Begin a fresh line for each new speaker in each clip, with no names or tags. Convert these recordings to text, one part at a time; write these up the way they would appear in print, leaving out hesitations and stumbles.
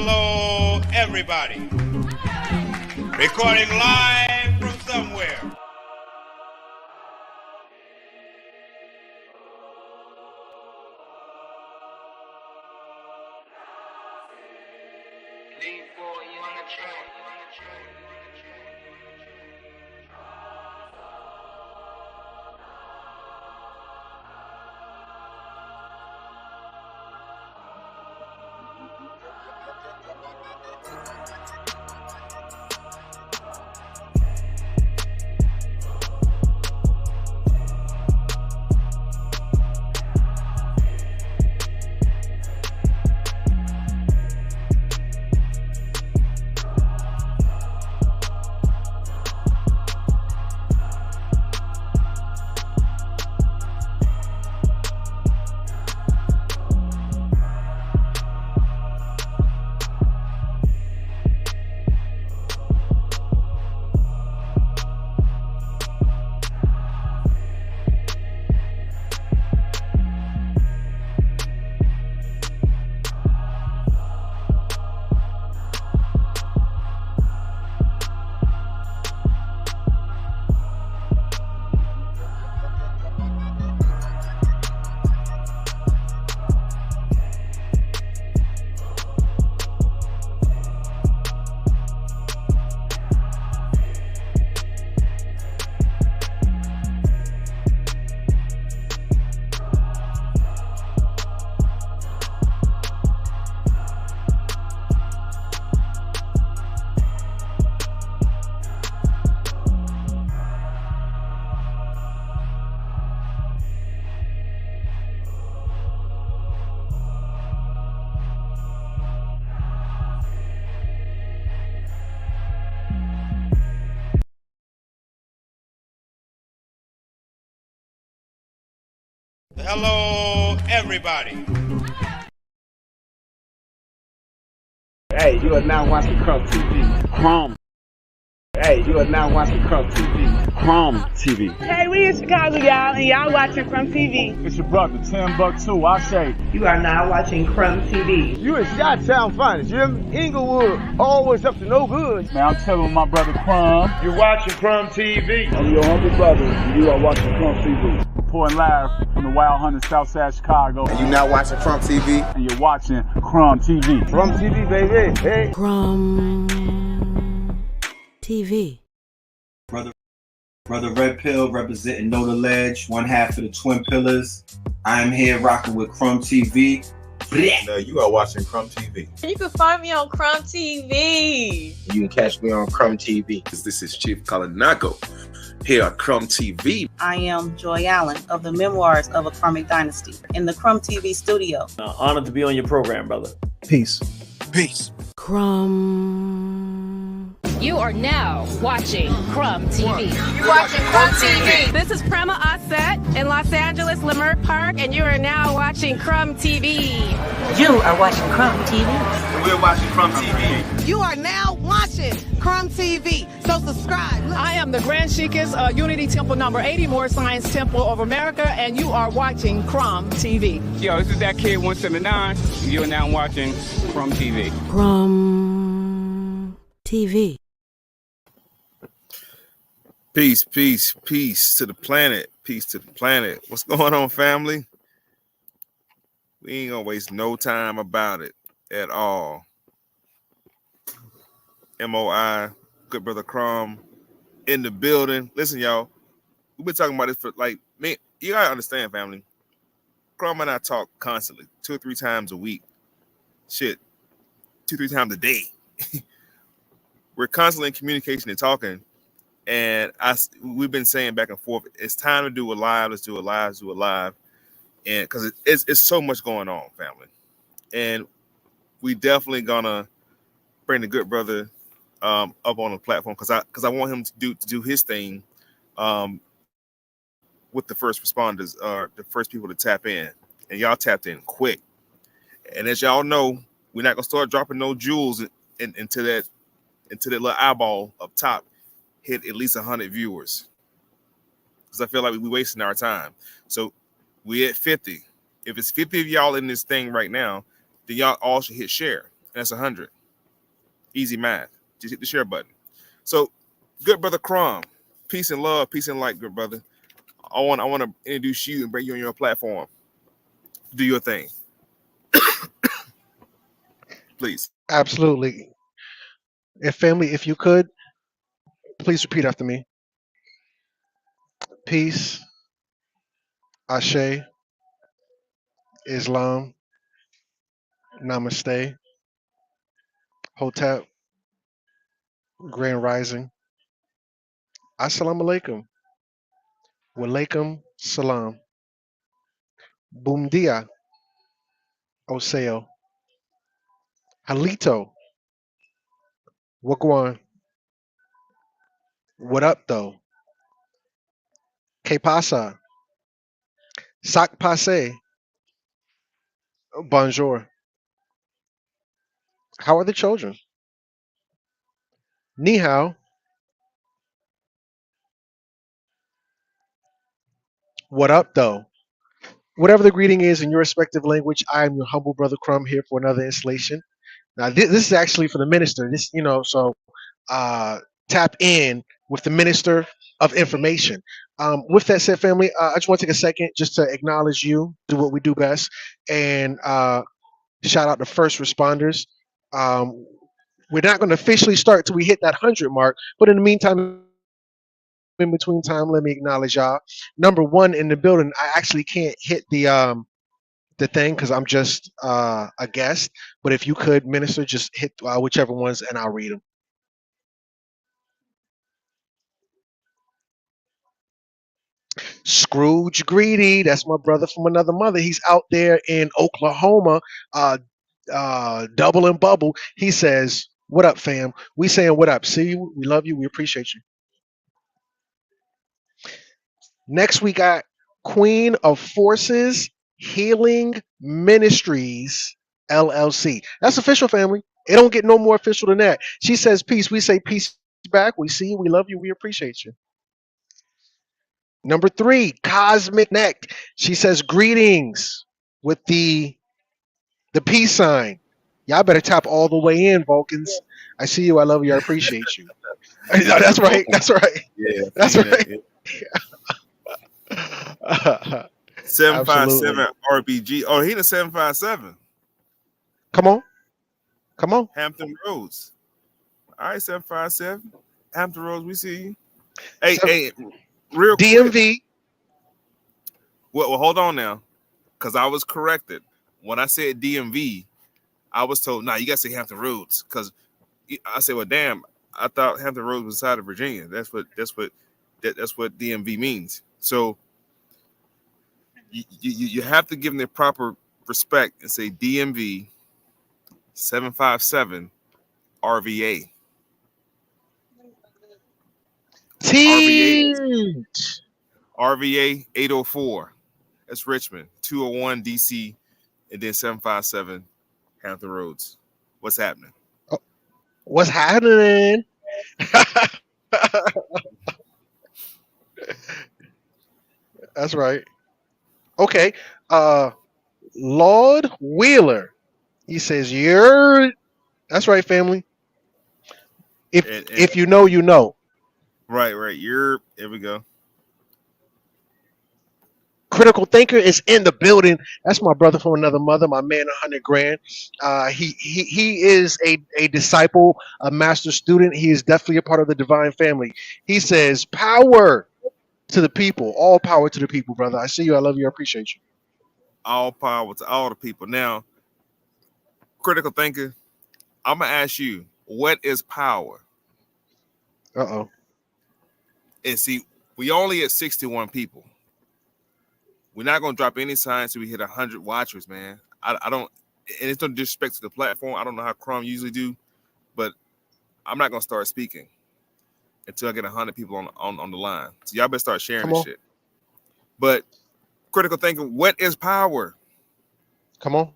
Hello, everybody. Recording live from somewhere. Hello, everybody.
Hey, you are now watching CrumbTV.
Crumb.
Hey, you are now watching CrumbTV.
CrumbTV.
Hey, we in Chicago, y'all, and y'all watching CrumbTV.
It's your brother, 10 buck 2, I say.
You are now watching CrumbTV.
You in Chi-Town finest, Jim. Inglewood, always up to no good.
Man, I'm telling my brother Crumb.
You're watching CrumbTV.
I'm your humble brother, and you are watching CrumbTV.
Reporting live from the Wild Hunter Southside Chicago.
You now watching CrumbTV.
And you're watching CrumbTV.
CrumbTV, baby. Hey.
CrumbTV.
Brother Red Pill representing Know the Ledge, one half of the Twin Pillars. I'm here rocking with CrumbTV.
You are watching CrumbTV.
You can find me on CrumbTV.
You can catch me on CrumbTV.
This is Chief Kalanago here at CrumbTV.
I am Joy Allen of the Memoirs of a Karmic Dynasty in the CrumbTV studio.
Honored to be on your program, brother.
Peace.
Peace.
You are now watching CrumbTV.
You're watching CrumbTV.
This is Prema Osset in Los Angeles, Leimert Park, and you are now watching CrumbTV.
You are watching CrumbTV.
And we're watching CrumbTV.
You are now watching CrumbTV. So subscribe.
I am the Grand Sheikess, Unity Temple number 80, More Science Temple of America, and you are watching CrumbTV.
Yo, this is that kid 179. You're now watching CrumbTV.
CrumbTV.
Peace, peace, peace to the planet. Peace to the planet. What's going on, family? We ain't gonna waste no time about it at all. M.O.I, good brother Crumb in the building. Listen, y'all, we've been talking about this for man, you gotta understand, family. Crumb and I talk constantly, 2 or 3 times a week. Shit, 2 or 3 times a day. We're constantly in communication and talking. And we've been saying back and forth, it's time to do a live. Let's do a live. Let's do a live. And because it's so much going on, family. And we definitely gonna bring the good brother up on the platform because I want him to do his thing with the first responders, the first people to tap in. And y'all tapped in quick. And as y'all know, we're not gonna start dropping no jewels into that little eyeball up top. Hit at least 100 viewers because I feel like we're wasting our time. So we at 50. If it's 50 of y'all in this thing right now, then y'all all should hit share. That's 100. Easy math. Just hit the share button. So, good brother Crumb, peace and love, peace and light, good brother. I want to introduce you and bring you on your platform. Do your thing, please.
Absolutely. And family, if you could, please repeat after me. Peace, Ashe, Islam, Namaste, Hotep, Grand Rising, Assalamu alaikum, Walaikum Salam, Bum dia, Oseo, Halito, Wagwan, what up though? Que pasa? Sak passe, bonjour. How are the children? Ni hao, what up though? Whatever the greeting is in your respective language, I am your humble brother Crumb here for another installation. Now, this is actually for the minister. So uh, tap in with the minister of information. With that said, family, I just want to take a second just to acknowledge you, do what we do best, and shout out the first responders. Um, we're not going to officially start till we hit that 100 mark, but in the meantime, in between time, let me acknowledge y'all. Number one in the building, I actually can't hit the thing because I'm just a guest. But if you could, minister, just hit whichever ones, and I'll read them. Scrooge Greedy, that's my brother from another mother. He's out there in Oklahoma, double and bubble. He says, "What up, fam? We saying what up? See you. We love you. We appreciate you." Next, we got Queen of Forces Healing Ministries LLC. That's official, family. It don't get no more official than that. She says peace. We say peace back. We see you. We love you. We appreciate you. Number three, Cosmic Neck. She says greetings with the peace sign. Y'all better tap all the way in, Vulcans. I see you. I love you. I appreciate you. That's right. That's right.
Yeah,
That's right.
Yeah. 757 RBG. Oh, he the 757.
Come on. Come on.
Hampton Roads. All right, 757. Hampton Roads, we see you. Hey, real
DMV.
Quick. Well, hold on now. Because I was corrected. When I said DMV, I was told, nah, you got to say Hampton Roads. Because I said, well, damn, I thought Hampton Roads was inside of Virginia. That's what DMV means. So you have to give them the proper respect and say DMV 757 RVA. RVA 804. That's Richmond. 201 DC, and then 757 Hampton Roads. What's happening?
What's happening? That's right. Okay. Lord Wheeler. He says, "You're." That's right, family. If you know, you know.
Right. There we go.
Critical Thinker is in the building. That's my brother from another mother, my man, 100 grand. He is a disciple, a master student. He is definitely a part of the divine family. He says, "Power to the people, all power to the people, brother." I see you. I love you. I appreciate you.
All power to all the people. Now, Critical Thinker, I'm gonna ask you, what is power?
Uh-oh.
And see, we only at 61 people. We're not gonna drop any signs till we hit 100 watchers, man. I don't, and it's no disrespect to the platform. I don't know how Crumb usually do, but I'm not gonna start speaking until I get 100 people on the line. So y'all better start sharing this shit. But Critical Thinking, what is power?
Come on.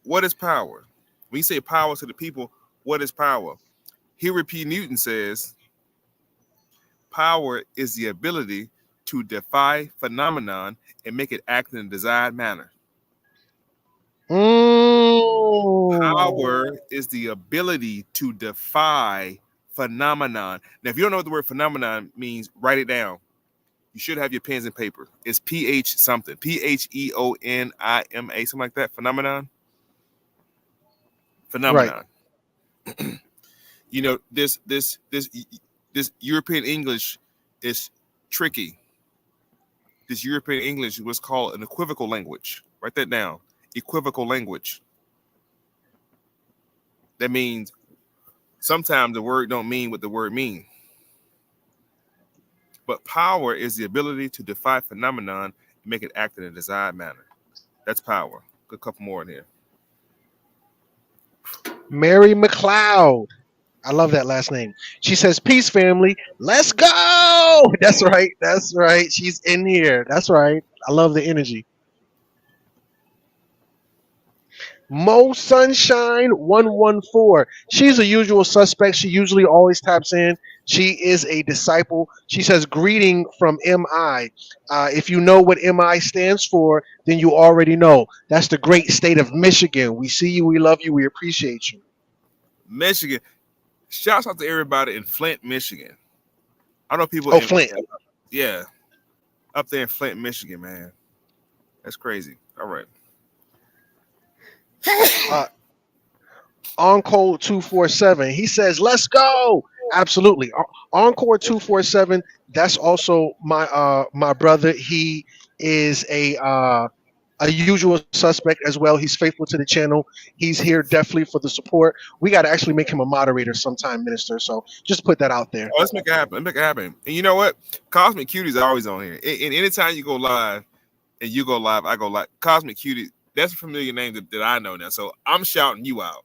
What is power? When you say power to the people, what is power? Huey P. Newton says, power is the ability to defy phenomenon and make it act in a desired manner.
Mm.
Power is the ability to defy phenomenon. Now, if you don't know what the word phenomenon means, write it down. You should have your pens and paper. It's PH something. PHEONIMA, something like that. Phenomenon. Phenomenon.
Right.
You know, this European English is tricky. This European English was called an equivocal language. Write that down. Equivocal language. That means sometimes the word don't mean what the word means. But power is the ability to defy phenomenon and make it act in a desired manner. That's power. Good couple more in here.
Mary McLeod. I love that last name. She says, "Peace, family. Let's go." That's right. That's right. She's in here. That's right. I love the energy. Mo Sunshine 114. She's a usual suspect. She usually always taps in. She is a disciple. She says, "Greeting from M.I." If you know what M.I stands for, then you already know. That's the great state of Michigan. We see you. We love you. We appreciate you.
Michigan. Shouts out to everybody in Flint, Michigan. I know people.
Oh, Flint.
Yeah. Up there in Flint, Michigan, man. That's crazy. All right.
Encore 247. He says, "Let's go." Absolutely. Encore 247. That's also my brother. He is a usual suspect as well. He's faithful to the channel. He's here definitely for the support. We got to actually make him a moderator sometime, Minister. So just put that out there.
Oh, let's make it happen. Let's make it happen. And you know what? Cosmic Cutie is always on here. And anytime you go live, and you go live, I go live. Cosmic Cutie. That's a familiar name that I know now. So I'm shouting you out.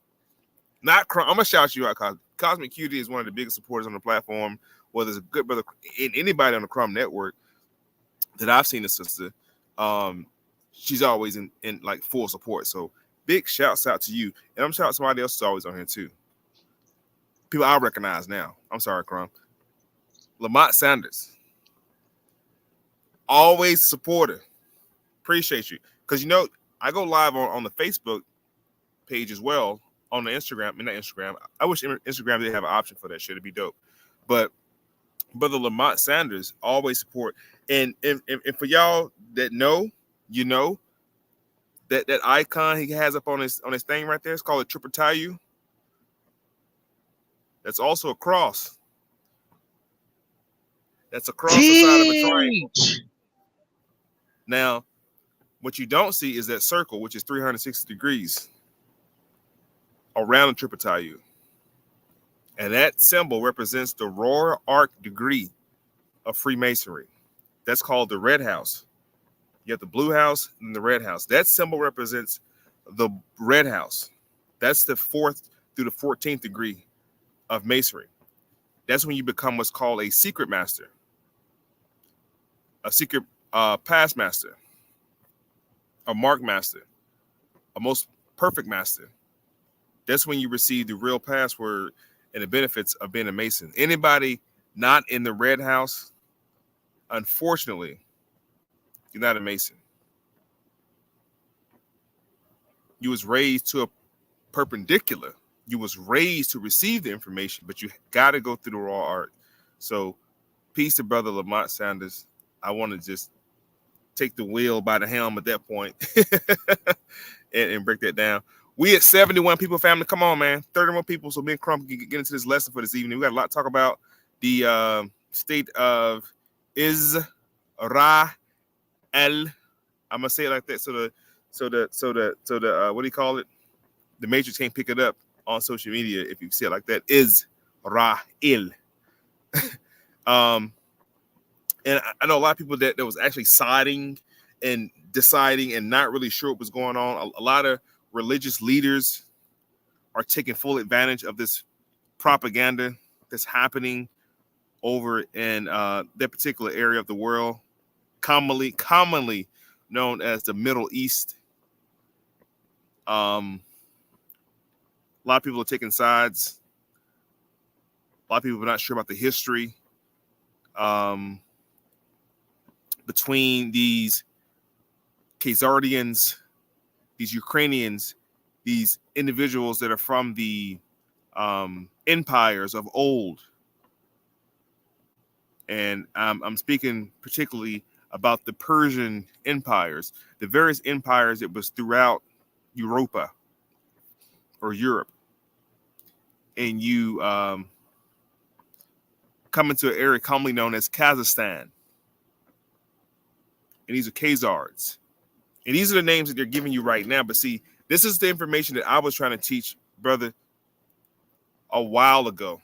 Not Crumb. I'm gonna shout you out. Cosmic Cutie is one of the biggest supporters on the platform. Whether it's a good brother, anybody on the Crumb network that I've seen the sister, she's always in like full support. So big shouts out to you. And I'm shouting somebody else who's always on here too. People I recognize now. I'm sorry, Crumb. Lamont Sanders. Always supporter. Appreciate you. Because you know, I go live on the Facebook page as well, on the Instagram, not Instagram. I wish Instagram did have an option for that shit. It'd be dope. But Brother Lamont Sanders always support. And for y'all that know, you know, that icon he has up on his thing right there, it's called a triple tayu. That's also a cross. That's across the side of a triangle. Now, what you don't see is that circle, which is 360 degrees around the triple tayu. And that symbol represents the royal arc degree of Freemasonry. That's called the red house. You have the blue house and the red house. That symbol represents the red house. That's the 4th through the 14th degree of Masonry. That's when you become what's called a secret master, a secret past master, a mark master, a most perfect master. That's when you receive the real password and the benefits of being a Mason. Anybody not in the red house, unfortunately, you're not a Mason. You was raised to a perpendicular. You was raised to receive the information, but you got to go through the raw art. So peace to Brother Lamont Sanders. I want to just take the wheel by the helm at that point and break that down. We at 71 people, family. Come on, man. 30 more people so me and Crumb can get into this lesson for this evening. We got a lot to talk about. The state of Israel. I'm gonna say it like that. So the what do you call it? The Matrix can't pick it up on social media if you say it like that. Israel. And I know a lot of people that was actually siding and deciding and not really sure what was going on. A lot of religious leaders are taking full advantage of this propaganda that's happening over in that particular area of the world, commonly known as the Middle East. A lot of people are taking sides. A lot of people are not sure about the history between these Khazarians, these Ukrainians, these individuals that are from the empires of old. And I'm speaking particularly about the Persian empires, the various empires that was throughout Europa or Europe. And you come into an area commonly known as Kazakhstan. And these are Khazars. And these are the names that they're giving you right now. But see, this is the information that I was trying to teach, brother, a while ago.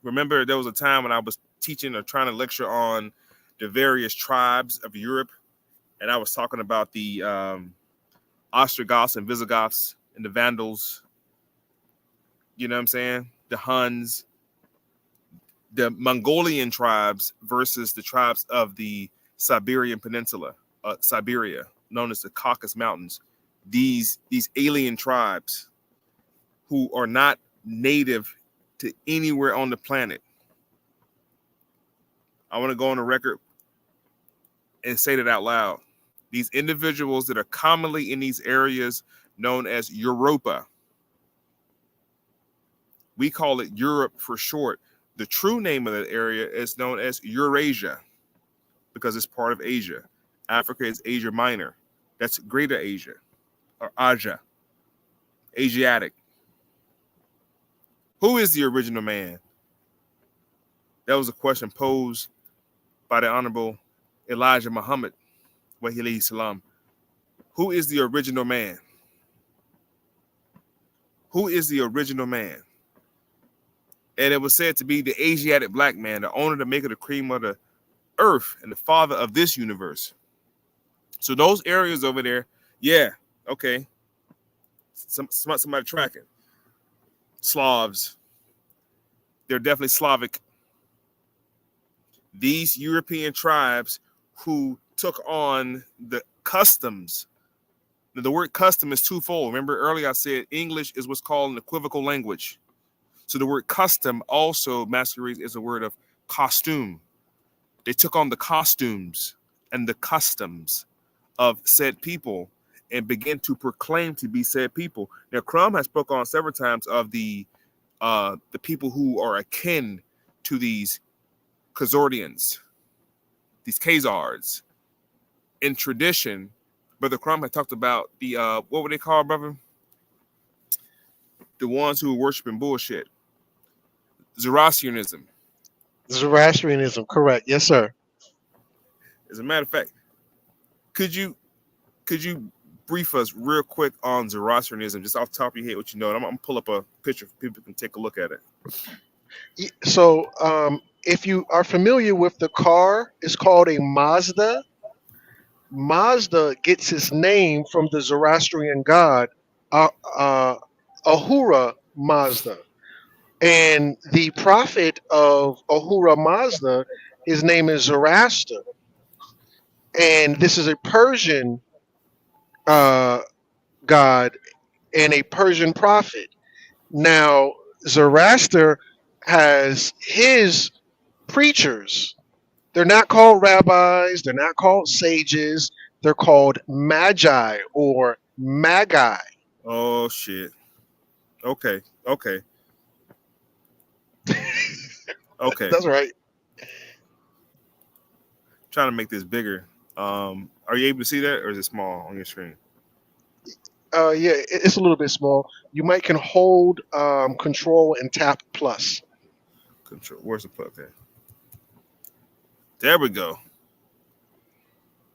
Remember, there was a time when I was teaching or trying to lecture on the various tribes of Europe. And I was talking about the Ostrogoths and Visigoths and the Vandals. You know what I'm saying? The Huns, the Mongolian tribes versus the tribes of the Siberian Peninsula, Siberia, known as the Caucasus Mountains. These alien tribes who are not native to anywhere on the planet. I want to go on the record and say that out loud. These individuals that are commonly in these areas known as Europa. We call it Europe for short. The true name of that area is known as Eurasia because it's part of Asia. Africa is Asia Minor. That's Greater Asia or Asia, Asiatic. Who is the original man? That was a question posed by the Honorable Elijah Muhammad, wahi salam. Who is the original man? Who is the original man? And it was said to be the Asiatic black man, the owner, the maker, the cream of the earth, and the father of this universe. So those areas over there, yeah, okay. Somebody tracking. Slavs. They're definitely Slavic. These European tribes who took on the customs. Now, the word custom is twofold. Remember earlier I said English is what's called an equivocal language. So the word custom also masquerades as a word of costume. They took on the costumes and the customs of said people and began to proclaim to be said people. Now, Crumb has spoken on several times of the people who are akin to these Khazardians, these Khazars. In tradition, Brother Crumb had talked about the, what were they called, brother? The ones who were worshiping bullshit. Zoroastrianism.
Zoroastrianism, correct. Yes, sir.
As a matter of fact, could you brief us real quick on Zoroastrianism, just off the top of your head, what you know? And I'm gonna pull up a picture for people can take a look at it.
So, if you are familiar with the car, it's called a Mazda. Mazda gets its name from the Zoroastrian god Ahura Mazda. And the prophet of Ahura Mazda, his name is Zoroaster. And this is a Persian god and a Persian prophet. Now, Zoroaster has his preachers. They're not called rabbis. They're not called sages. They're called magi or magi.
Oh, shit. Okay. Okay.
That's right.
Trying to make this bigger. Are you able to see that, or is it small on your screen?
Yeah, it's a little bit small. You might can hold control and tap plus.
Control. Where's the plug at? There we go.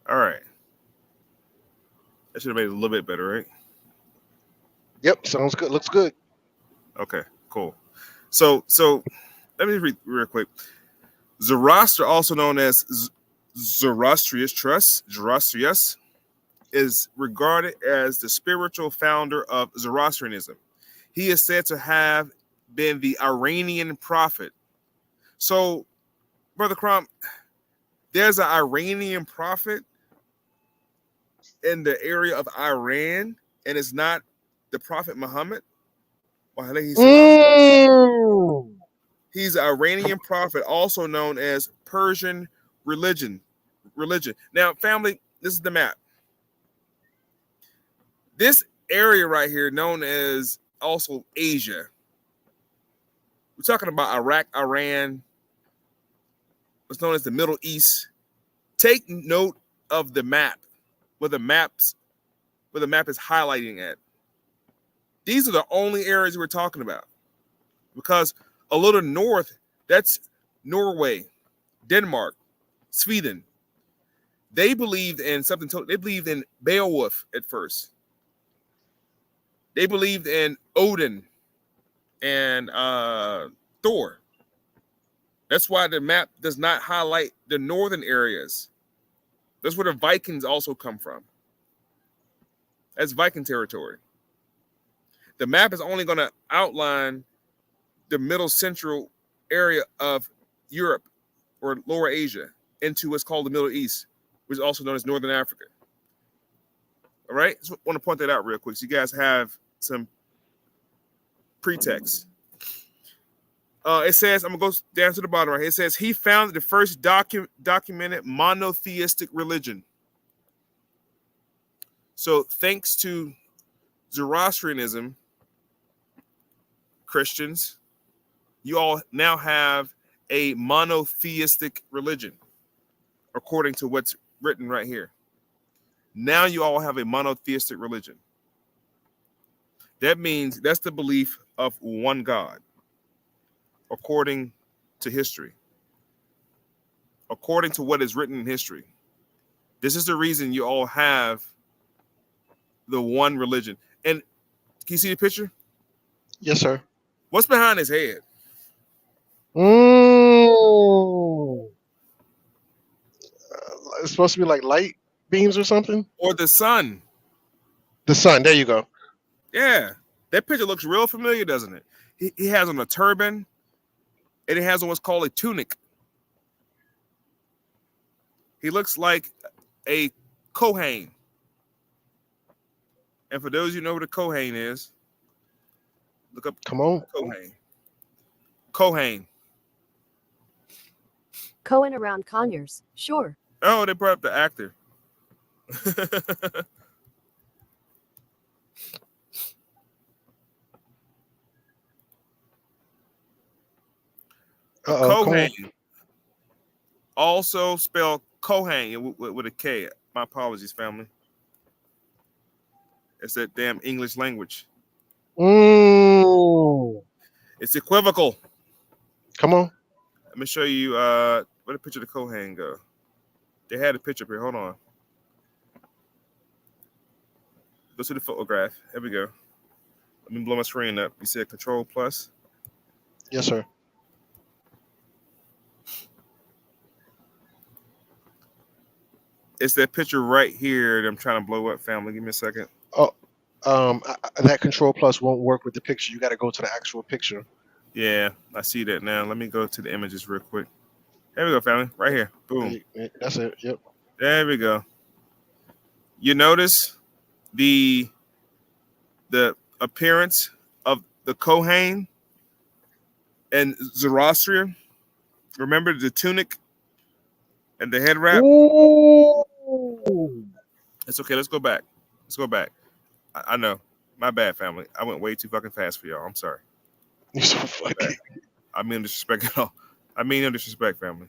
All right. That should have made it a little bit better, right?
Yep, sounds good. Looks good.
Okay, cool. So let me read real quick. Zoroaster, also known as Zoroastrius, is regarded as the spiritual founder of Zoroastrianism. He is said to have been the Iranian prophet. So, Brother Crumb, there's an Iranian prophet in the area of Iran, and it's not the Prophet Muhammad. He's an Iranian prophet, also known as Persian religion. Now, family, this is the map. This area right here known as also Asia. We're talking about Iraq, Iran, what's known as the Middle East. Take note of the map, where the map is highlighting at. These are the only areas we're talking about. Because a little north, that's Norway, Denmark, Sweden. They believed in something. They believed in Beowulf at first. They believed in Odin and Thor. That's why the map does not highlight the northern areas. That's where the Vikings also come from. That's Viking territory. The map is only going to outline the middle central area of Europe or Lower Asia into what's called the Middle East, which is also known as Northern Africa. All right? Just want to point that out real quick so you guys have some pretext. It says, I'm going to go down to the bottom right here. It says, he founded the first documented monotheistic religion. So thanks to Zoroastrianism, Christians, you all now have a monotheistic religion, according to what's written right here. Now you all have a monotheistic religion. That means that's the belief of one God, according to history, according to what is written in history. This is the reason you all have the one religion. And can you see the picture?
Yes, sir.
What's behind his head?
It's supposed to be like light beams or something?
Or the sun.
The sun. There you go.
Yeah. That picture looks real familiar, doesn't it? He has on a turban, and he has on what's called a tunic. He looks like a Kohen. And for those you know what a Kohen is, look up.
Come on.
Kohen. Kohen.
Cohen around Conyers. Sure.
Oh, they brought up the actor. Kohen. Also spelled Kohen with a K. My apologies, family. It's that damn English language. It's equivocal.
Come on.
Let me show you where the picture of the Kohen go. They had a picture up here. Hold on. Go to the photograph. Here we go. Let me blow my screen up. You said Control Plus?
Yes, sir.
It's that picture right here that I'm trying to blow up, family. Give me a second.
Oh, that Control Plus won't work with the picture. You got to go to the actual picture.
Yeah, I see that now. Let me go to the images real quick. There we go, family. Right here. Boom.
That's it. Yep.
There we go. You notice the appearance of the Kohen and Zoroastrian. Remember the tunic and the head wrap?
Ooh.
It's okay. Let's go back. I know. My bad, family. I went way too fucking fast for y'all. I'm sorry.
You're so funny.
I mean disrespect at all. I mean no disrespect, family.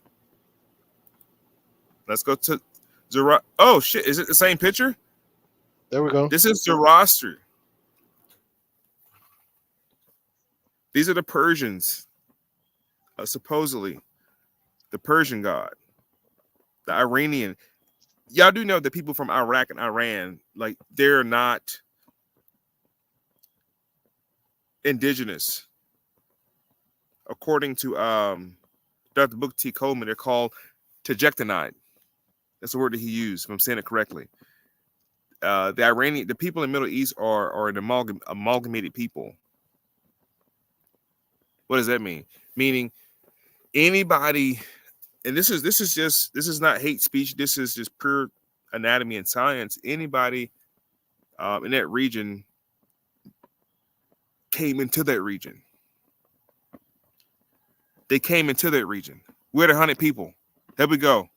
Let's go to Zoroastrian. Oh, shit. Is it the same picture?
There we go.
This is Zoroastrian. These are the Persians. Supposedly. The Persian god. The Iranian. Y'all do know that people from Iraq and Iran, like, they're not indigenous. According to Dr. Book T. Coleman, they're called Tajectonide. That's the word that he used, if I'm saying it correctly. The people in the Middle East are an amalgamated people. What does that mean? Meaning anybody, and this is not hate speech. This is just pure anatomy and science. Anybody in that region came into that region. They came into that region. We're the 100 people. Here we go.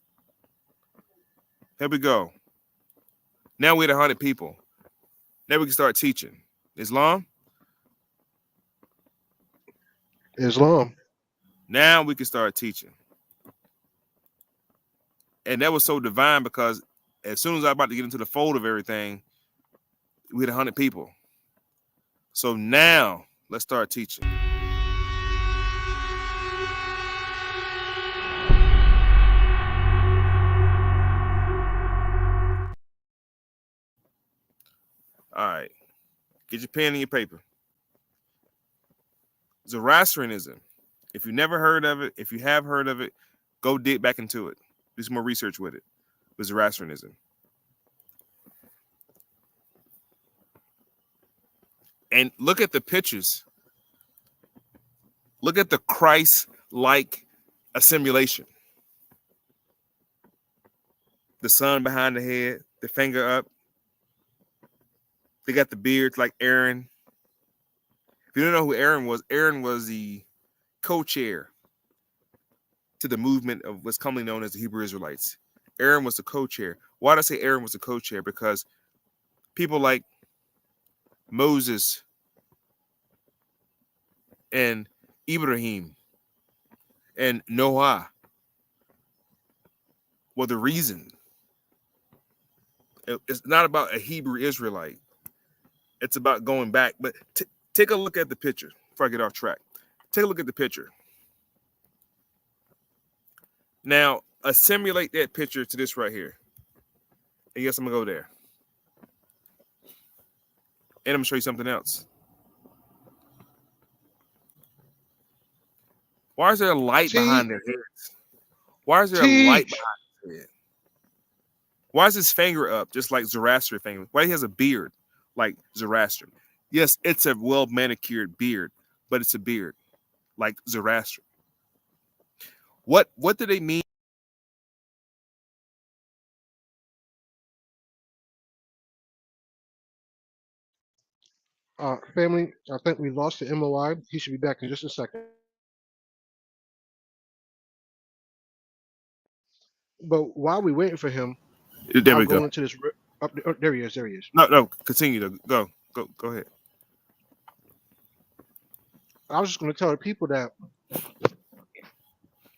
Now we're the 100 people. Now we can start teaching. Islam.
Islam.
Now we can start teaching. And that was so divine because as soon as I was about to get into the fold of everything, we had 100 people. So now let's start teaching. All right. Get your pen and your paper. Zoroastrianism. If you've never heard of it, if you have heard of it, go dig back into it. Do some more research with it. With Zoroastrianism. And look at the pictures. Look at the Christ-like assimilation. The sun behind the head, the finger up. They got the beards like Aaron. If you don't know who Aaron was the co-chair to the movement of what's commonly known as the Hebrew Israelites. Aaron was the co-chair. Why did I say Aaron was the co-chair? Because people like Moses and Ibrahim and Noah were the reason. It's not about a Hebrew Israelite. It's about going back. But take a look at the picture before I get off track. Take a look at the picture. Now, assimilate that picture to this right here. And yes, I'm going to go there. And I'm going to show you something else. Why is there a light behind their heads? Why is there a light behind his head? Why is his finger up just like Zoroastrian finger? Why he has a beard like Zoroastrian? Yes, it's a well-manicured beard, but it's a beard like Zoroastrian. What do they mean?
Family, I think we lost the M.O.I. He should be back in just a second. But while we're waiting for him,
There
I'll
we
go
go.
into this. There he is. There he is.
No, continue to go ahead.
I was just going to tell the people that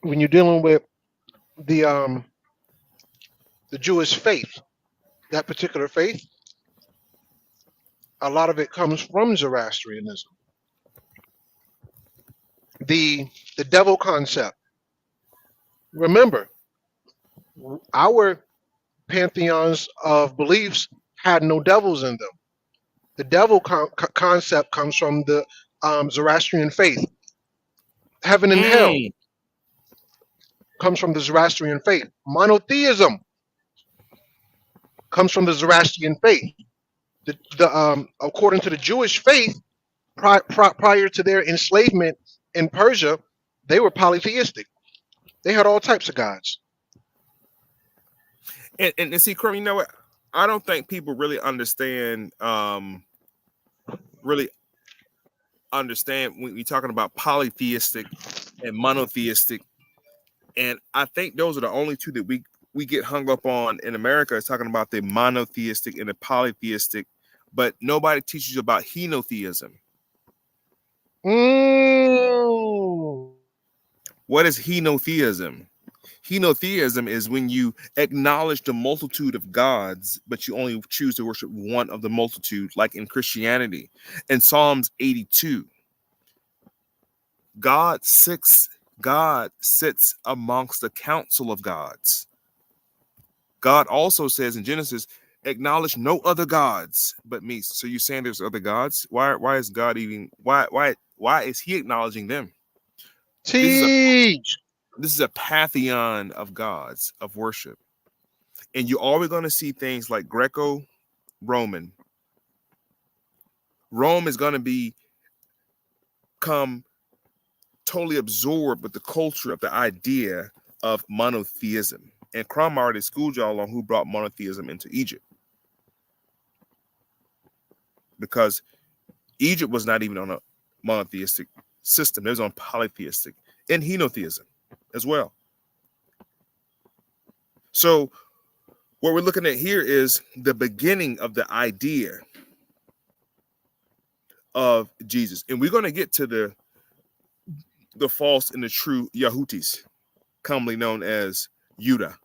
when you're dealing with the Jewish faith, that particular faith, a lot of it comes from Zoroastrianism. The devil concept. Remember, our pantheons of beliefs had no devils in them. The devil concept comes from the Zoroastrian faith. Heaven and hell comes from the Zoroastrian faith. Monotheism comes from the Zoroastrian faith. According to the Jewish faith, prior to their enslavement in Persia, they were polytheistic. They had all types of gods.
And see, Crumb, you know what? I don't think people really understand. When we're talking about polytheistic and monotheistic, and I think those are the only two that we get hung up on in America. Is talking about the monotheistic and the polytheistic, but nobody teaches you about henotheism. What is henotheism? Henotheism is when you acknowledge the multitude of gods, but you only choose to worship one of the multitude, like in Christianity. In Psalms 82, God sits amongst the council of gods. God also says in Genesis, acknowledge no other gods but me. So you're saying there's other gods? Why is God even why is he acknowledging them?
Teach.
This is a pantheon of gods of worship. And you're always going to see things like Greco-Roman. Rome is going to become totally absorbed with the culture of the idea of monotheism. And Crumb already schooled y'all on who brought monotheism into Egypt. Because Egypt was not even on a monotheistic system. It was on polytheistic and henotheism as well. So what we're looking at here is the beginning of the idea of Jesus. And we're going to get to the false and the true Yahutis, commonly known as Judah,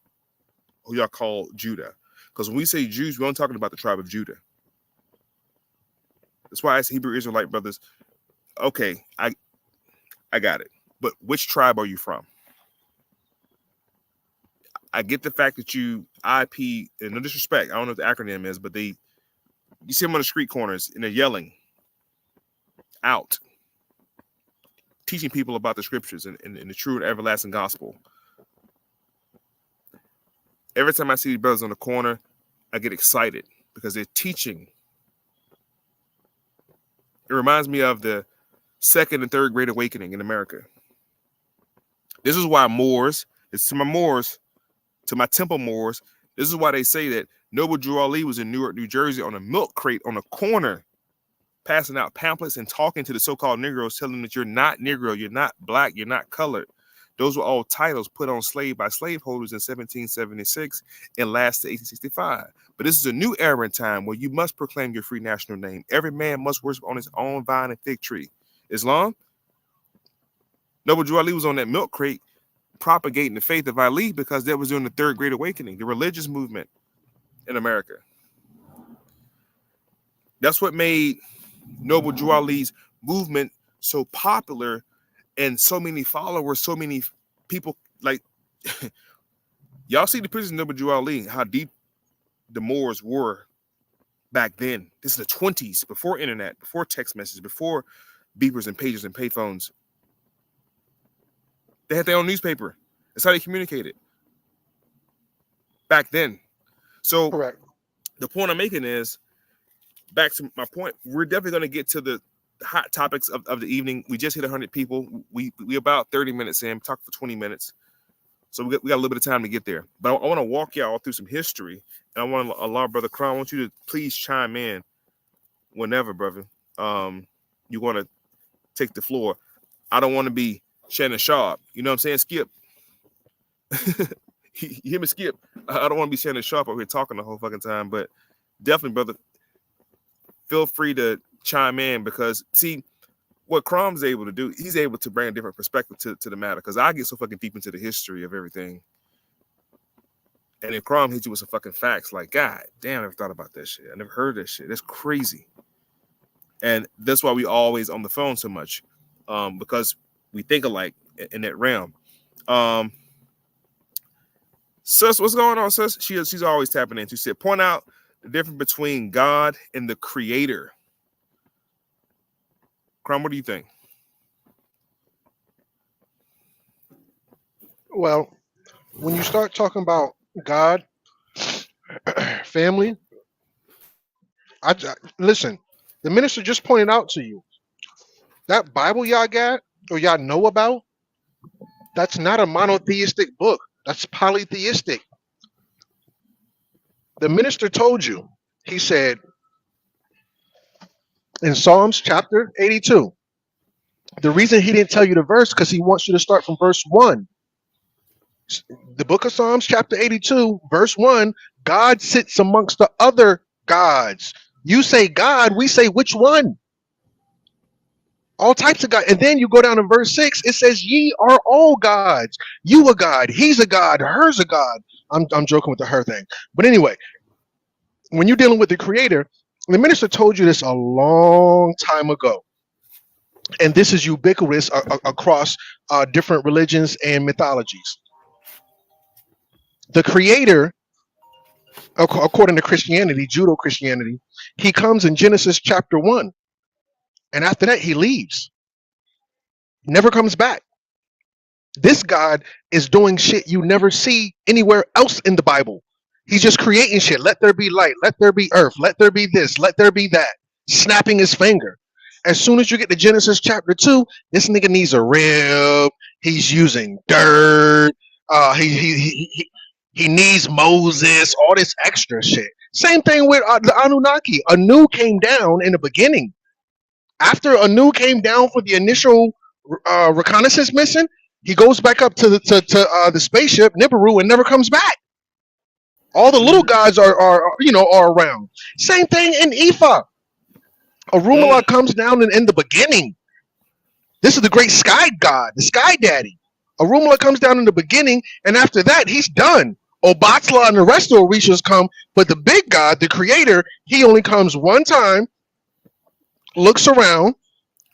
who y'all call Judah. Because when we say Jews, we're only talking about the tribe of Judah. That's why I ask Hebrew Israelite brothers, okay, I got it. But which tribe are you from? I get the fact that you IP, and no disrespect, I don't know what the acronym is, but you see them on the street corners and they're yelling out, teaching people about the scriptures and the true and everlasting gospel. Every time I see these brothers on the corner, I get excited because they're teaching. It reminds me of the second and third great awakening in America. This is why Moors, it's to my Moors, to my Temple Moors, this is why they say that Noble Drew Ali was in Newark, New Jersey on a milk crate on a corner, passing out pamphlets and talking to the so-called Negroes, telling them that you're not Negro, you're not black, you're not colored. Those were all titles put on slave by slaveholders in 1776 and last to 1865. But this is a new era in time where you must proclaim your free national name. Every man must worship on his own vine and fig tree. Islam? Noble Drew Ali was on that milk crate propagating the faith of Ali because that was during the third great awakening, the religious movement in America. That's what made Noble Drew Ali's movement so popular and so many followers, so many people. Like, y'all see the pictures of Noble Drew Ali, how deep the Moors were back then. This is the 20s, before internet, before text messages, before beepers and pagers and payphones. They had their own newspaper. That's how they communicated back then. So
correct.
The point I'm making is, back to my point, we're definitely going to get to the hot topics of the evening. We just hit 100 people. We about 30 minutes in, talked for 20 minutes. So we got a little bit of time to get there. But I want to walk y'all through some history. And I want to allow Brother Crumb, I want you to please chime in whenever, brother. You want to take the floor. I don't want to be Shannon Sharp. You know what I'm saying? Skip. You hear me, Skip? I don't want to be Shannon Sharp over here talking the whole fucking time. But definitely, brother, feel free to chime in, because see what Crumb's able to do, he's able to bring a different perspective to the matter, because I get so fucking deep into the history of everything, and then Crumb hits you with some fucking facts like, God damn, I never thought about that shit, I never heard that shit, that's crazy. And that's why we always on the phone so much, because we think alike in that realm. Sis, what's going on, sis? She's always tapping in. She said, point out the difference between God and the creator. Crumb, what do you think?
Well, when you start talking about God, family, listen, the minister just pointed out to you, that Bible y'all got or y'all know about, that's not a monotheistic book. That's polytheistic. The minister told you, he said in Psalms chapter 82, the reason he didn't tell you the verse because he wants you to start from verse 1. The book of Psalms chapter 82, verse 1, God sits amongst the other gods. You say God, we say which one? All types of God. And then you go down to verse 6, it says, ye are all gods. You a God, he's a God, her's a God. I'm joking with the her thing. But anyway, when you're dealing with the creator, the minister told you this a long time ago. And this is ubiquitous across different religions and mythologies. The creator, according to Christianity, Judeo-Christianity, he comes in Genesis chapter 1. And after that, he leaves. Never comes back. This God is doing shit you never see anywhere else in the Bible. He's just creating shit. Let there be light. Let there be earth. Let there be this. Let there be that. Snapping his finger. As soon as you get to Genesis chapter 2, this nigga needs a rib. He's using dirt. He needs Moses. All this extra shit. Same thing with the Anunnaki. Anu came down in the beginning. After Anu came down for the initial reconnaissance mission, he goes back up to the spaceship Nibiru and never comes back. All the little gods are around. Same thing in Ifa. Arumala comes down in the beginning. This is the great sky god, the sky daddy. Arumala comes down in the beginning, and after that, he's done. Obatla and the rest of the Orishas come, but the big god, the creator, he only comes one time, looks around,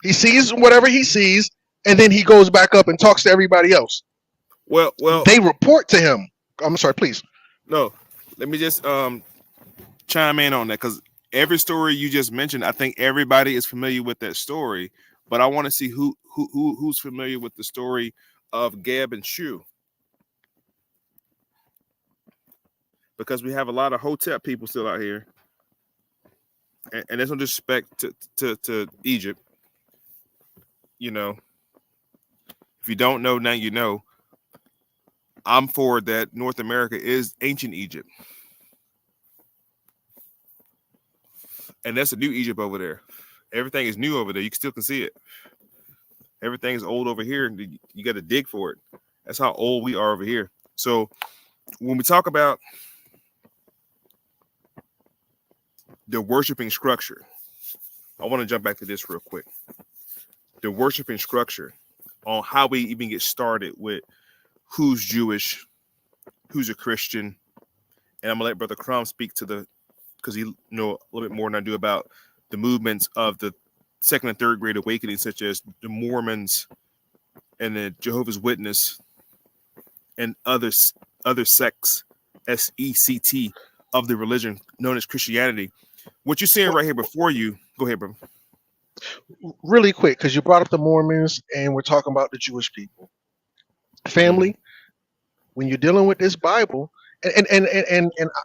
he sees whatever he sees, and then he goes back up and talks to everybody else.
Well,
they report to him. I'm sorry, please.
No, let me just chime in on that, because every story you just mentioned, I think everybody is familiar with that story. But I want to see who's familiar with the story of Geb and Shu, because we have a lot of Hotep people still out here, and there's no disrespect to Egypt. You know, if you don't know now, you know. I'm for that. North America is ancient Egypt, and that's a new Egypt over there. Everything is new over there. You still can see it. Everything is old over here. You got to dig for it. That's how old we are over here. So when we talk about the worshiping structure, I want to jump back to this real quick. The worshiping structure on how we even get started with who's Jewish, who's a Christian. And I'm going to let Brother Crumb speak to because he know a little bit more than I do about the movements of the second and third grade awakening, such as the Mormons and the Jehovah's Witness and other sects, SECT, of the religion known as Christianity. What you're seeing right here before you, go ahead, bro.
Really quick, because you brought up the Mormons and we're talking about the Jewish people. Family, when you're dealing with this Bible, and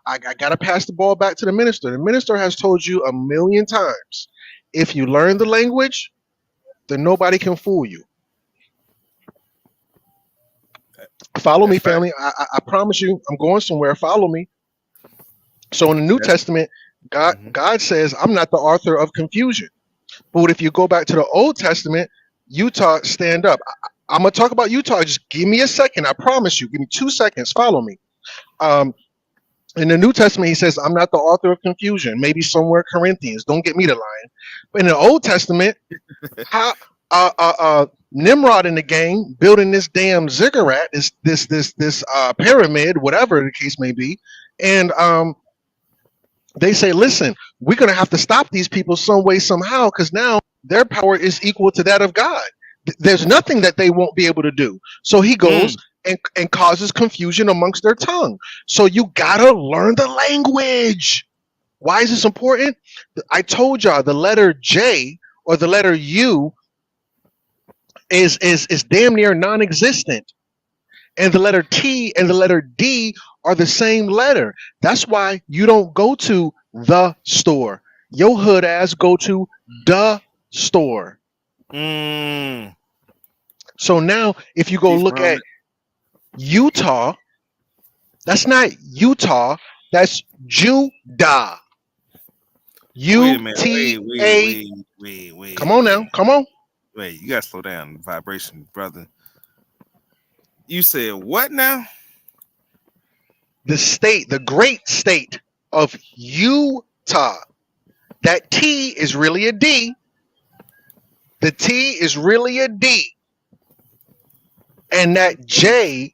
I gotta pass the ball back to the minister. The minister has told you 1,000,000 times, if you learn the language, then nobody can fool you. Follow me, family. I promise you, I'm going somewhere. Follow me. So in the New Testament, God says, I'm not the author of confusion. But if you go back to the Old Testament, Utah, stand up. I'm going to talk about Utah. Just give me a second. I promise you. Give me 2 seconds. Follow me. In the New Testament, he says, I'm not the author of confusion. Maybe somewhere Corinthians. Don't get me to lying. But in the Old Testament, Nimrod in the gang building this damn ziggurat, this pyramid, whatever the case may be. And they say, listen, we're going to have to stop these people some way, somehow, because now their power is equal to that of God. There's nothing that they won't be able to do. So he goes and causes confusion amongst their tongue. So you got to learn the language. Why is this important? I told y'all the letter J or the letter U is damn near non-existent. And the letter T and the letter D are the same letter. That's why you don't go to the store. Your hood ass go to the store. So now if you go look at Utah, that's not Utah, that's Judah. U-T-A.
Wait.
Come on now. Come on.
Wait, you gotta slow down vibration, brother. You said what now?
The state, the great state of Utah. That T is really a D. The T is really a D. And that J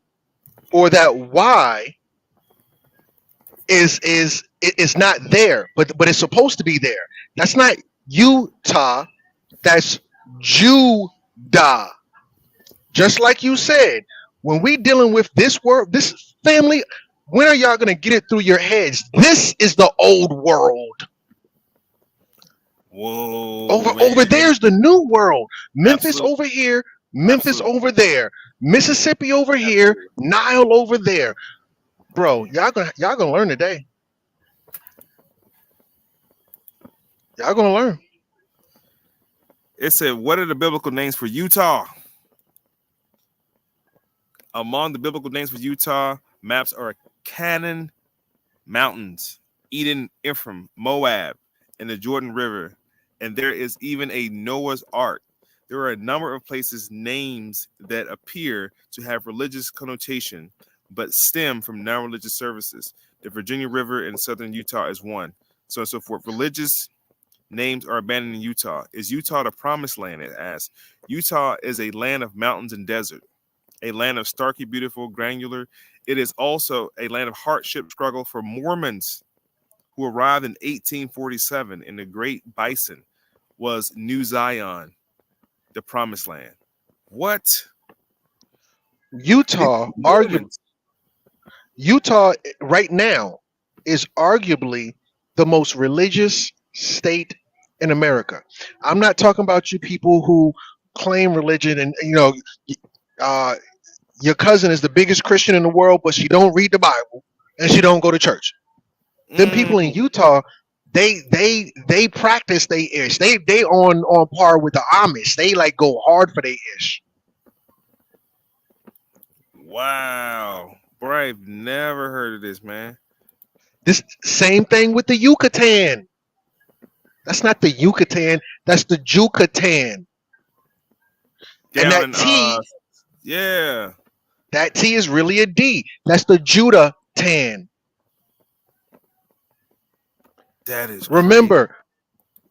or that Y is not there, but it's supposed to be there. That's not Utah, that's Judah. Just like you said, when we dealing with this world, this family, when are y'all gonna get it through your heads? This is the old world.
Whoa.
Over there's the new world. Memphis over here, Memphis over there, Mississippi over here, Nile over there. Bro, y'all gonna learn today. Y'all gonna learn.
It said, what are the biblical names for Utah? Among the biblical names for Utah, maps are Canaan Mountains, Eden, Ephraim, Moab, and the Jordan River. And there is even a Noah's Ark. There are a number of places, names that appear to have religious connotation, but stem from non-religious services. The Virginia River in southern Utah is one. So and so forth. Religious names are abandoned in Utah. Is Utah the promised land? It asks. Utah is a land of mountains and desert, a land of starkly beautiful, granular. It is also a land of hardship, struggle for Mormons who arrived in 1847 in the Great Bison. Was New Zion the promised land? What?
Utah, Utah right now is arguably the most religious state in America. I'm not talking about you people who claim religion and your cousin is the biggest Christian in the world, but she don't read the Bible and she don't go to church. Them people in Utah, they practice they ish. They on par with the Amish. They like go hard for they ish.
Wow. Bro, I've never heard of this, man.
This same thing with the Yucatan. That's not the Yucatan. That's the Yucatan. And that T,
yeah,
that T is really a D. That's the Judah tan.
That is.
Remember, crazy.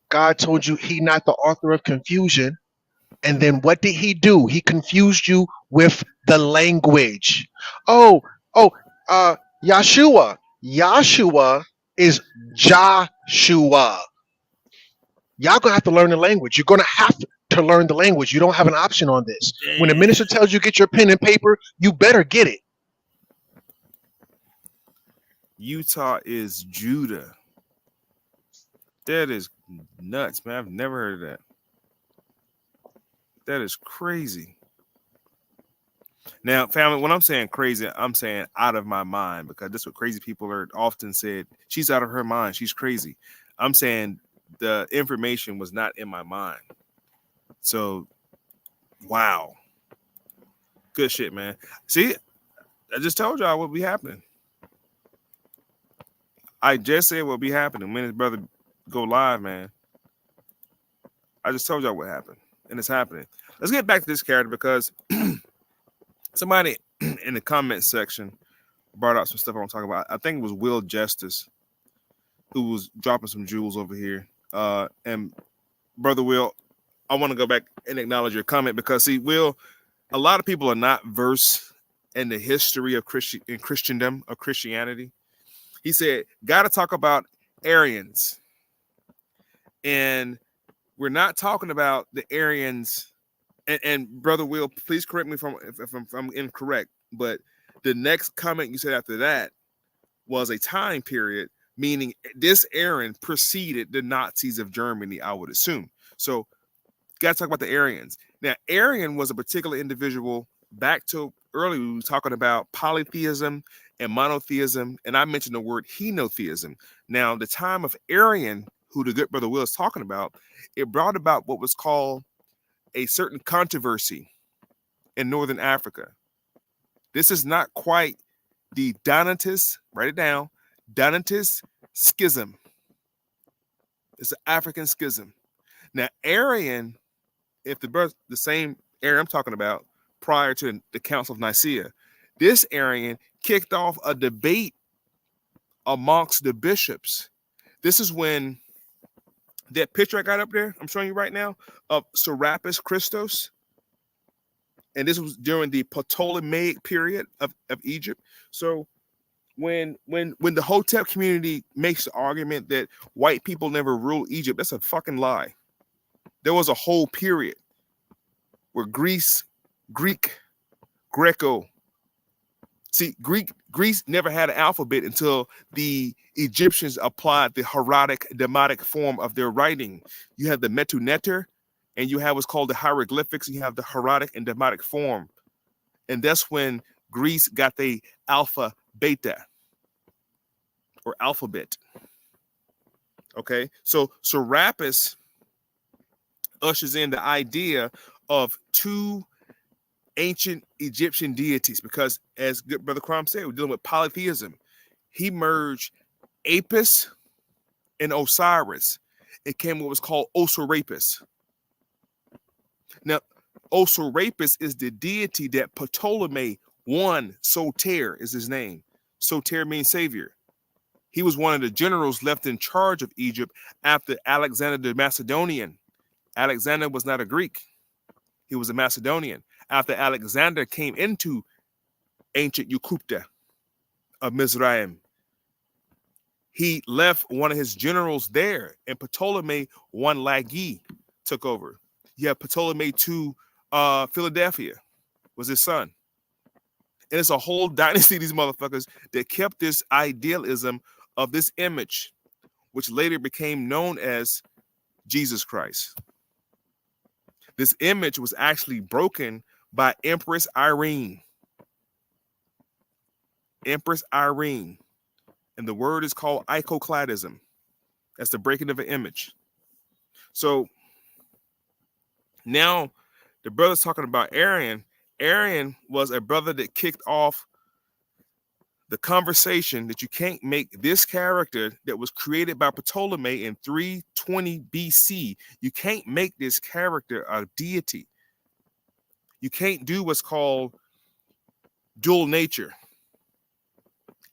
God told you He not the author of confusion, and then what did He do? He confused you with the language. Yahshua. Yahshua is Joshua. Y'all gonna have to learn the language. You're gonna have to learn the language. You don't have an option on this. When the minister tells you get your pen and paper, you better get it.
Utah is Judah. That is nuts, man. I've never heard of that. That is crazy. Now, family, when I'm saying crazy, I'm saying out of my mind, because that's what crazy people are often said. She's out of her mind. She's crazy. I'm saying the information was not in my mind. So, wow. Good shit, man. See, I just told y'all what be happening. I just said what be happening when his brother go live, man. I just told y'all what happened, and it's happening. Let's get back to this character, because somebody in the comment section brought out some stuff I want to talk about. I think it was Will Justice who was dropping some jewels over here. And Brother Will, I want to go back and acknowledge your comment, because see, Will, a lot of people are not versed in the history of Christendom, of Christianity. He said, got to talk about Arians. And we're not talking about the Arians. And Brother Will, please correct me if I'm incorrect, but the next comment you said after that was a time period, meaning this Aryan preceded the Nazis of Germany, I would assume. So, got to talk about the Aryans. Now, Aryan was a particular individual. Back to earlier, we were talking about polytheism and monotheism, and I mentioned the word henotheism. Now, the time of Aryan, who the good Brother Will is talking about, it brought about what was called a certain controversy in Northern Africa. This is not quite the Donatist, write it down, Donatist schism. It's an African schism. Now, Arian, if the same Arian I'm talking about prior to the Council of Nicaea, this Arian kicked off a debate amongst the bishops. This is when that picture I got up there, I'm showing you right now, of Serapis Christos. And this was during the Ptolemaic period of Egypt. So when the Hotep community makes the argument that white people never ruled Egypt, that's a fucking lie. There was a whole period where Greece, Greco. See, Greece never had an alphabet until the Egyptians applied the hieratic, demotic form of their writing. You have the metuneter, and you have what's called the hieroglyphics. And you have the hieratic and demotic form. And that's when Greece got the alpha, beta, or alphabet. Okay, so Serapis ushers in the idea of two ancient Egyptian deities, because as good Brother Crumb said, we're dealing with polytheism. He merged Apis and Osiris. It came what was called Osirapis. Now, Osirapis is the deity that Ptolemy I, Soter is his name. Soter means savior. He was one of the generals left in charge of Egypt after Alexander the Macedonian. Alexander was not a Greek. He was a Macedonian. After Alexander came into ancient Eucupta of Mizraim, he left one of his generals there, and Ptolemy I Lagi took over. You have Ptolemy II Philadelphia was his son. And it's a whole dynasty of these motherfuckers that kept this idealism of this image, which later became known as Jesus Christ. This image was actually broken by Empress Irene. Empress Irene. And the word is called iconoclasm. That's the breaking of an image. So now the brother's talking about Arian. Arian was a brother that kicked off the conversation that you can't make this character that was created by Ptolemy in 320 BC. You can't make this character a deity. You can't do what's called dual nature.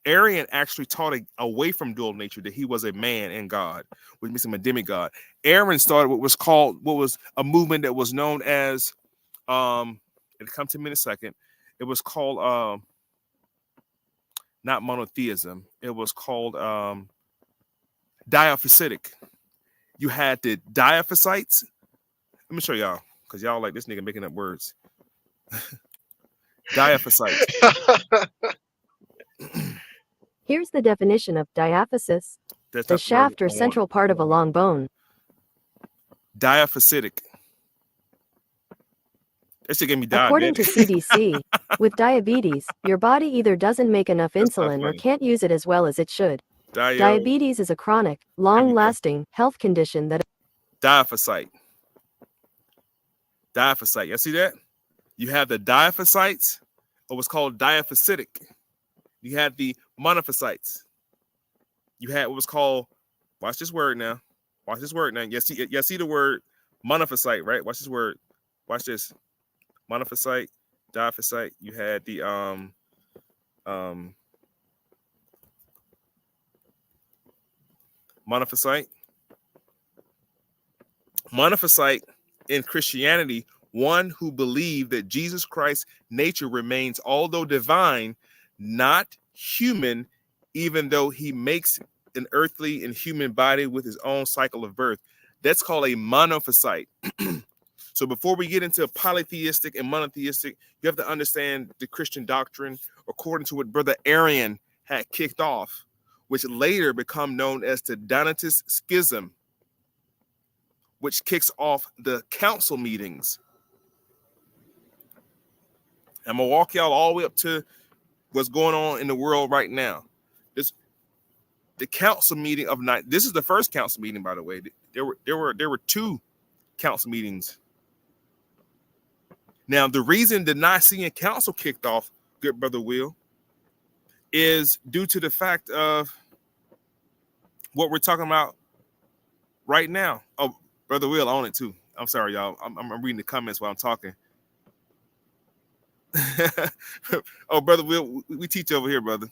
Arian actually taught away from dual nature, that he was a man and God, which makes him a demigod. Aaron started what was a movement that was known as, it'll come to me in a second. It was called not monotheism. It was called diaphysitic. You had the diaphysites. Let me show y'all, because y'all like this nigga making up words. Diaphysites.
Here's the definition of diaphysis. The shaft or central part of a long bone.
Diaphysitic. That shit gave me diabetes.
According to CDC, with diabetes, your body either doesn't make enough insulin or can't use it as well as it should. Diabetes is a chronic, long-lasting health condition that...
Diaphysites. Diaphysites. You see that? You have the diaphysites, or what's called diaphysitic. You had the monophysites. You had what was called, watch this word now. Watch this word now. You see the word monophysite, right? Watch this word. Watch this. Monophysite, diaphysitic. You had the monophysite. Monophysite in Christianity, one who believed that Jesus Christ's nature remains, although divine, not human, even though he makes an earthly and human body with his own cycle of birth. That's called a monophysite. So before we get into polytheistic and monotheistic, you have to understand the Christian doctrine according to what Brother Arian had kicked off, which later become known as the Donatist Schism, which kicks off the council meetings. I'm going to walk y'all all the way up to what's going on in the world right now. The council meeting of night. This is the first council meeting, by the way. There were two council meetings. Now, the reason the Nicene Council kicked off, good brother Will, is due to the fact of what we're talking about right now. Oh, brother Will on it too. I'm sorry, y'all. I'm reading the comments while I'm talking. Oh, brother Will, we teach over here, brother.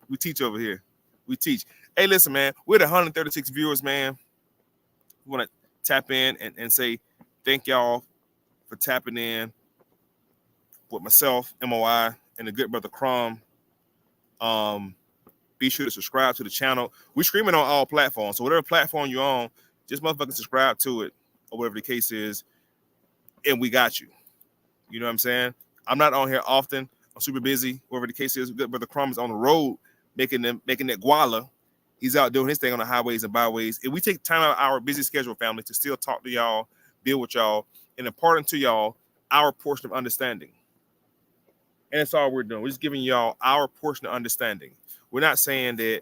We teach over here. We teach. Hey, listen, man. We're the 136 viewers, man. We want to tap in and say thank y'all for tapping in with myself, M.O.I, and the good brother Crumb. Be sure to subscribe to the channel. We're streaming on all platforms. So whatever platform you're on, just motherfucking subscribe to it, or whatever the case is, and we got you. You know what I'm saying? I'm not on here often. I'm super busy. Whatever the case is, good brother Crumb is on the road making that guala. He's out doing his thing on the highways and byways. And we take time out of our busy schedule, family, to still talk to y'all, deal with y'all, and imparting to y'all our portion of understanding. And that's all we're doing. We're just giving y'all our portion of understanding. We're not saying that,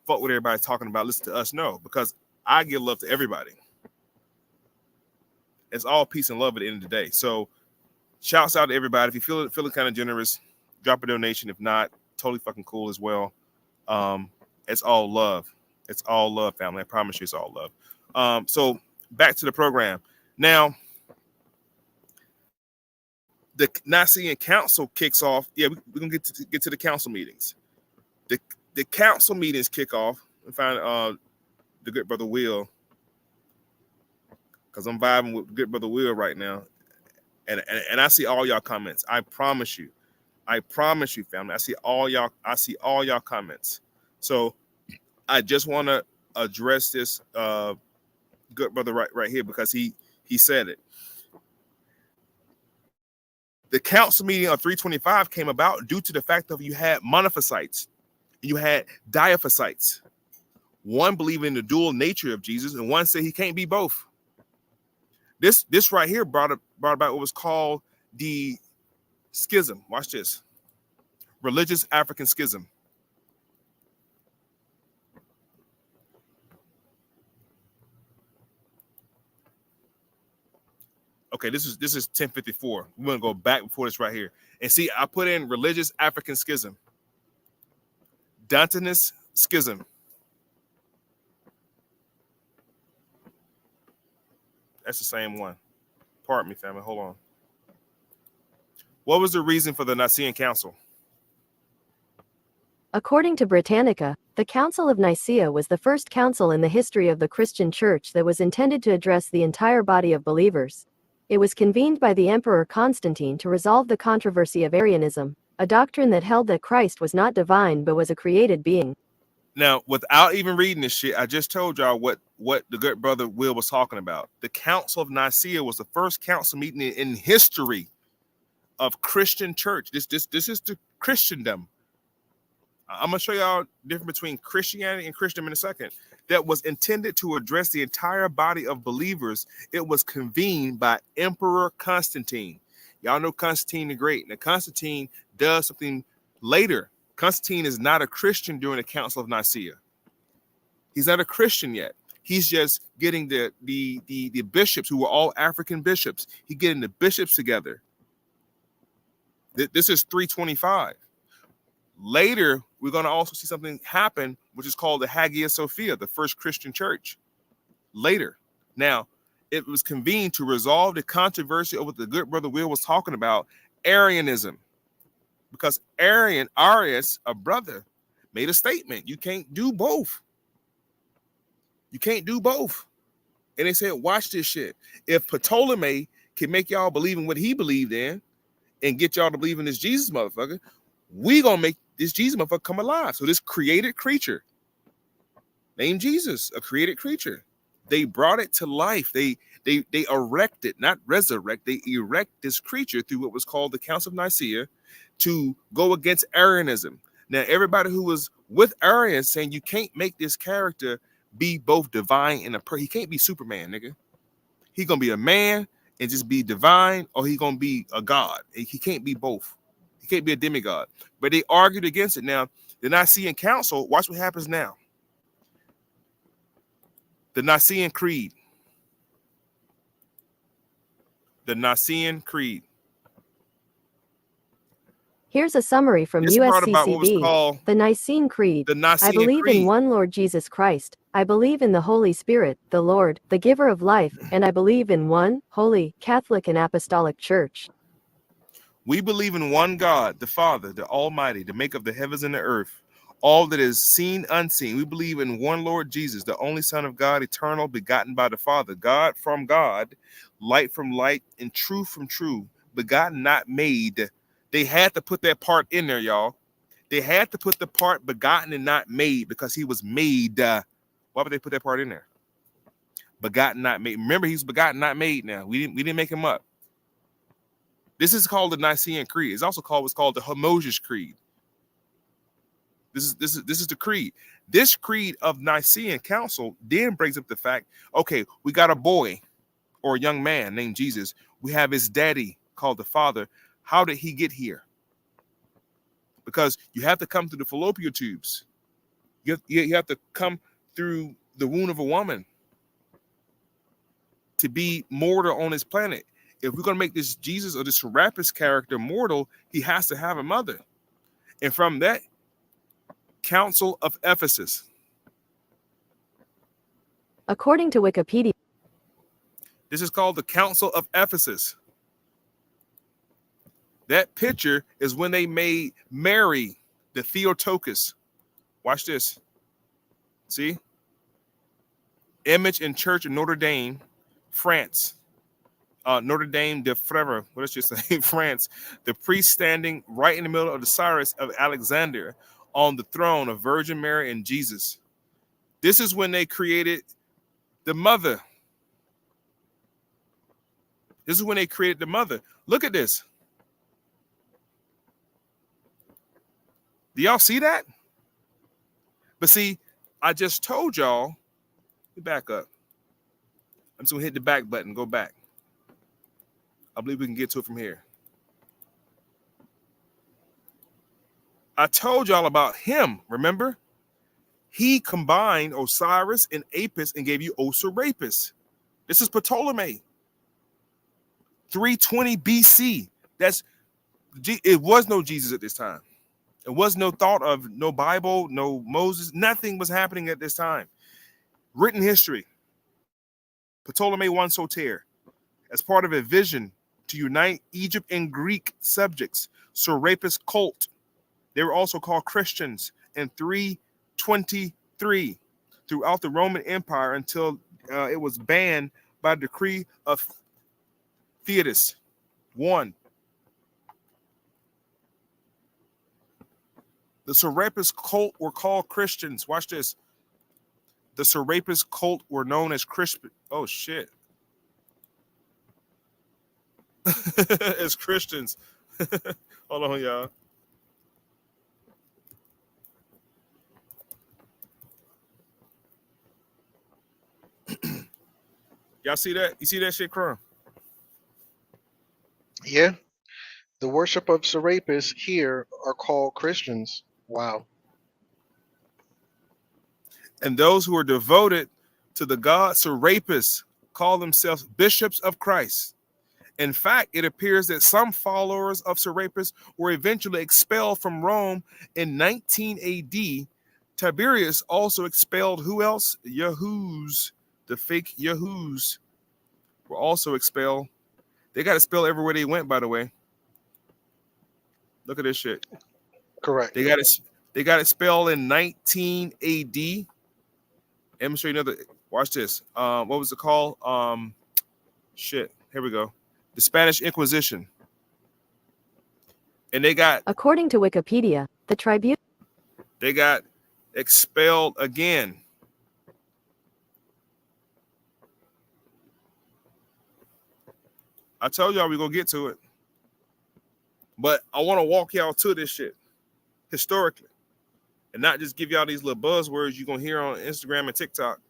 fuck what everybody's talking about, listen to us. No, because I give love to everybody. It's all peace and love at the end of the day. So shouts out to everybody. If you feeling kind of generous, drop a donation. If not, totally fucking cool as well. It's all love. It's all love, family. I promise you it's all love. So back to the program. Now, the Nicene Council kicks off. Yeah, we're going to get to the council meetings. the council meetings kick off. And find the good brother Will, because I'm vibing with good brother Will right now, and I see all y'all comments. I promise you, family. I see all y'all comments. So I just want to address this good brother right here, because he said it. The council meeting of 325 came about due to the fact that you had monophysites, you had diaphysites. One believing in the dual nature of Jesus, and one said he can't be both. This right here brought about what was called the schism. Watch this. Religious African schism. Okay, this is 1054. We're gonna go back before this right here. And see, I put in religious African schism. Dantonist schism. That's the same one. Pardon me, family. Hold on. What was the reason for the Nicene Council?
According to Britannica, the Council of Nicaea was the first council in the history of the Christian Church that was intended to address the entire body of believers. It was convened by the Emperor Constantine to resolve the controversy of Arianism, a doctrine that held that Christ was not divine but was a created being.
Now, without even reading this shit, I just told y'all what the good brother Will was talking about. The Council of Nicaea was the first council meeting in history of Christian church. This is the Christendom. I'm gonna show y'all the difference between Christianity and Christendom in a second. That was intended to address the entire body of believers. It was convened by Emperor Constantine. Y'all know Constantine the Great. Now, Constantine does something later. Constantine is not a Christian during the Council of Nicaea. He's not a Christian yet. He's just getting the bishops, who were all African bishops. He's getting the bishops together. This is 325. Later, we're going to also see something happen, which is called the Hagia Sophia, the first Christian church. Later. Now, it was convened to resolve the controversy of what the good brother Will was talking about, Arianism. Because Arius, a brother, made a statement. You can't do both. You can't do both. And they said, watch this shit. If Ptolemy can make y'all believe in what he believed in and get y'all to believe in this Jesus motherfucker, we gonna make this Jesus motherfucker come alive. So this created creature named Jesus, a created creature, they brought it to life. They erected, not resurrect, they erect this creature through what was called the Council of Nicaea to go against Arianism. Now, everybody who was with Arians saying you can't make this character be both divine and he can't be Superman, nigga. He gonna be a man and just be divine, or he gonna be a god. He can't be both. He can't be a demigod. But they argued against it. Now, the Nicene Council, watch what happens now. The Nicene Creed. The Nicene Creed.
Here's a summary from USCCB. The Nicene Creed. I believe in one Lord Jesus Christ. I believe in the Holy Spirit, the Lord, the giver of life, and I believe in one, holy, Catholic and Apostolic Church.
We believe in one God, the Father, the Almighty, the maker of the heavens and the earth, all that is seen, unseen. We believe in one Lord Jesus, the only Son of God, eternal, begotten by the Father, God from God, light from light, and truth from true, begotten, not made. They had to put that part in there, y'all. They had to put the part begotten and not made, because he was made. Why would they put that part in there? Begotten, not made. Remember, he's begotten, not made. Now we didn't make him up. This is called the Nicene Creed. It's also called what's called the Homogeneous Creed. This is the creed. This creed of Nicene Council then brings up the fact, okay, we got a boy or a young man named Jesus. We have his daddy called the Father. How did he get here? Because you have to come through the fallopian tubes. You have to come through the womb of a woman to be mortal on this planet. If we're going to make this Jesus or this Serapis character mortal, he has to have a mother. And from that, Council of Ephesus.
According to Wikipedia,
this is called the Council of Ephesus. That picture is when they made Mary the Theotokos. Watch this. See? Image in Church of Notre Dame, France. Notre Dame de Frère, what does it say? France. The priest standing right in the middle of the Cyrus of Alexander on the throne of Virgin Mary and Jesus. This is when they created the mother. This is when they created the mother. Look at this. Do y'all see that? But see, I just told y'all, let me back up. I'm just gonna hit the back button, go back. I believe we can get to it from here. I told y'all about him, remember? He combined Osiris and Apis and gave you Osirapis. This is Ptolemy. 320 BC. It was no Jesus at this time. It was no thought of no Bible, no Moses. Nothing was happening at this time. Written history. Ptolemy I Soter, as part of a vision to unite Egypt and Greek subjects, Serapis cult. They were also called Christians in 323 throughout the Roman Empire until it was banned by decree of Theodus I. The Serapis cult were called Christians. Watch this. The Serapis cult were known as Christian. Oh, shit. As Christians. Hold on, y'all. Y'all see that? You see that shit, Crumb?
Yeah. The worship of Serapis here are called Christians. Wow.
And those who are devoted to the god Serapis call themselves bishops of Christ. In fact, it appears that some followers of Serapis were eventually expelled from Rome in 19 AD. Tiberius also expelled who else? Yahoos. The fake Yahoos were also expelled. They got expelled everywhere they went, by the way. Look at this shit.
Correct.
They got expelled in 19 AD. Let me show you another. Watch this. What was it called? Shit. Here we go. The Spanish Inquisition. And they got,
according to Wikipedia, the tribunal.
They got expelled again. I told y'all we're going to get to it. But I want to walk y'all to this shit historically and not just give y'all these little buzzwords you're going to hear on Instagram and TikTok.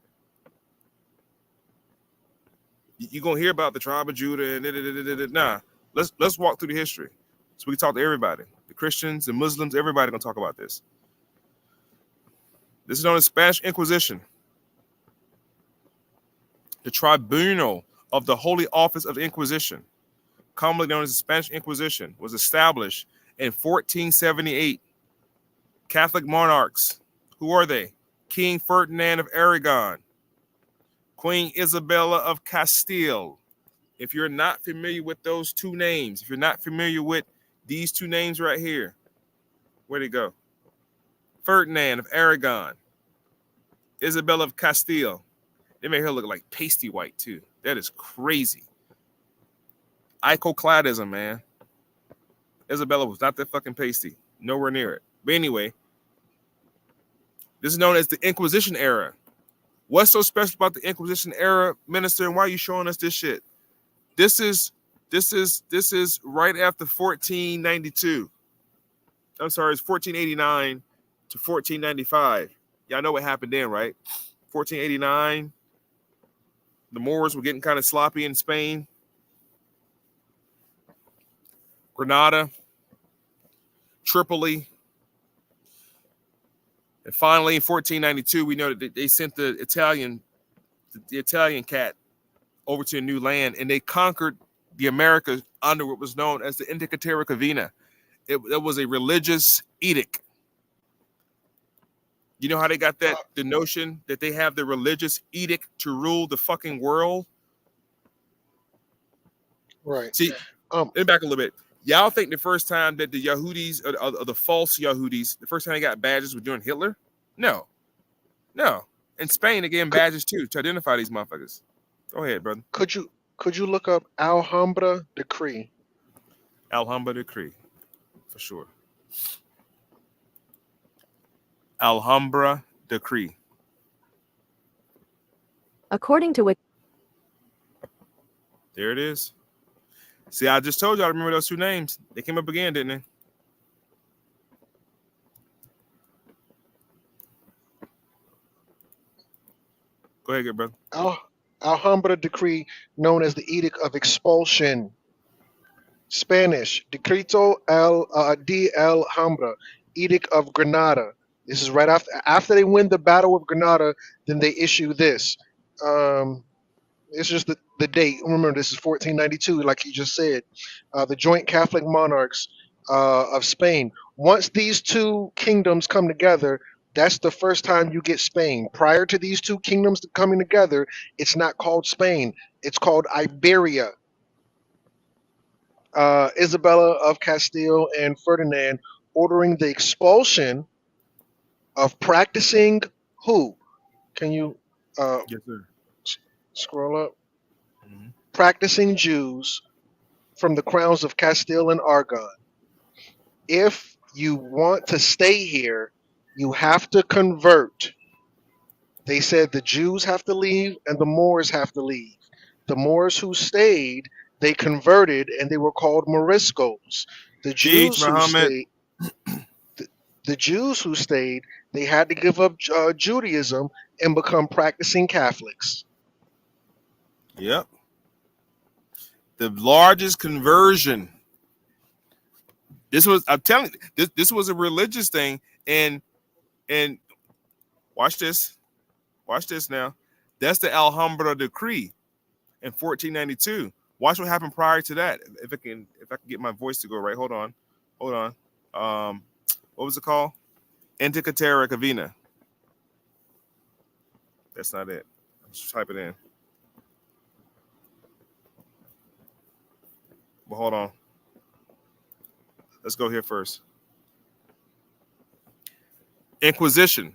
You're going to hear about the tribe of Judah and nah. Let's walk through the history so we can talk to everybody. The Christians, the Muslims, everybody going to talk about this. This is known as Spanish Inquisition. The tribunal of the Holy Office of the Inquisition, commonly known as the Spanish Inquisition, was established in 1478. Catholic monarchs, who are they? King Ferdinand of Aragon, Queen Isabella of Castile. If you're not familiar with those two names, if you're not familiar with these two names right here, where'd it go? Ferdinand of Aragon, Isabella of Castile. They made her look like pasty white too. That is crazy. Iconocladism, man. Isabella was not that fucking pasty. Nowhere near it. But anyway, this is known as the Inquisition era. What's so special about the Inquisition era, Minister, and why are you showing us this shit? This is right after 1492. I'm sorry, it's 1489 to 1495. Y'all know what happened then, right? 1489. The Moors were getting kind of sloppy in Spain. Granada, Tripoli. And finally, in 1492, we know that they sent the Italian cat over to a new land, and they conquered the Americas under what was known as the Indica Terra Cavina. It was a religious edict. You know how they got that, the notion that they have the religious edict to rule the fucking world?
Right.
See, let me back a little bit. Y'all think the first time that the Yahudis, or the false Yahudis, the first time they got badges was during Hitler? No, no. In Spain, they gave them badges too to identify these motherfuckers. Go ahead, brother.
Could you look up Alhambra decree?
Alhambra decree, for sure. Alhambra decree.
According to
There it is. See, I just told y'all to remember those two names. They came up again, didn't they? Go ahead, good brother.
Alhambra decree, known as the Edict of Expulsion. Spanish, Decreto de Alhambra, Edict of Granada. This is right after they win the Battle of Granada, then they issue this. It's just the date. Remember, this is 1492, like you just said. The joint Catholic monarchs of Spain. Once these two kingdoms come together, that's the first time you get Spain. Prior to these two kingdoms coming together, it's not called Spain. It's called Iberia. Isabella of Castile and Ferdinand ordering the expulsion of practicing who? Can you
Yes, sir.
scroll up? Practicing Jews from the crowns of Castile and Aragon. If you want to stay here, you have to convert. They said the Jews have to leave and the Moors have to leave. The Moors who stayed, they converted and they were called Moriscos. The
Teach
Jews who
Muhammad.
stayed, the Jews who stayed, they had to give up Judaism and become practicing Catholics.
Yep. The largest conversion. I'm telling you, this was a religious thing, and watch this. Watch this now. That's the Alhambra decree in 1492. Watch what happened prior to that. If I can get my voice to go right. Hold on. What was it called? Antikythera Cavina. That's not it. Let's type it in. Well, hold on. Let's go here first. Inquisition,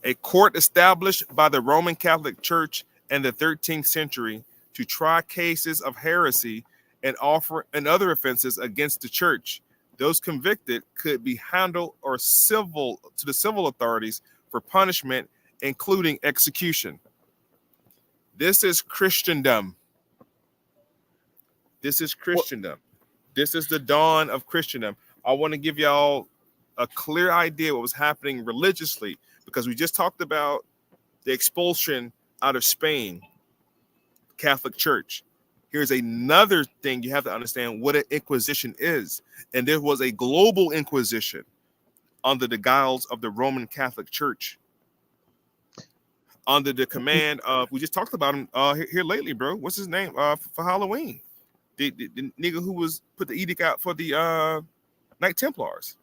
a court established by the Roman Catholic Church in the 13th century to try cases of heresy and other offenses against the church. Those convicted could be handled to the civil authorities for punishment, including execution. This is Christendom. This is Christendom. This is the dawn of Christendom. I want to give y'all a clear idea what was happening religiously, because we just talked about the expulsion out of Spain, Catholic Church. Here's another thing you have to understand what an inquisition is. And there was a global inquisition under the guise of the Roman Catholic Church, under the command of, we just talked about him here lately, bro. What's his name for Halloween? The nigga who was put the edict out for the Knight Templars.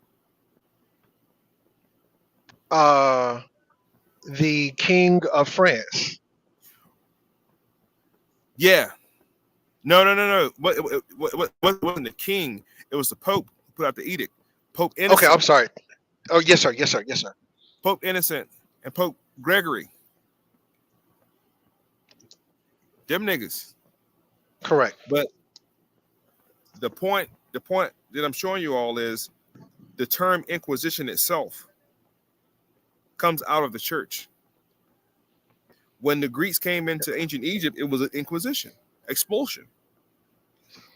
The King of France.
Yeah. No. What wasn't the king? It was the Pope who put out the edict. Pope Innocent.
Okay, I'm sorry. Oh, yes, sir.
Pope Innocent and Pope Gregory. Them niggas.
Correct.
But the point that I'm showing you all is the term Inquisition itself comes out of the church. When the Greeks came into ancient Egypt, it was an inquisition, expulsion.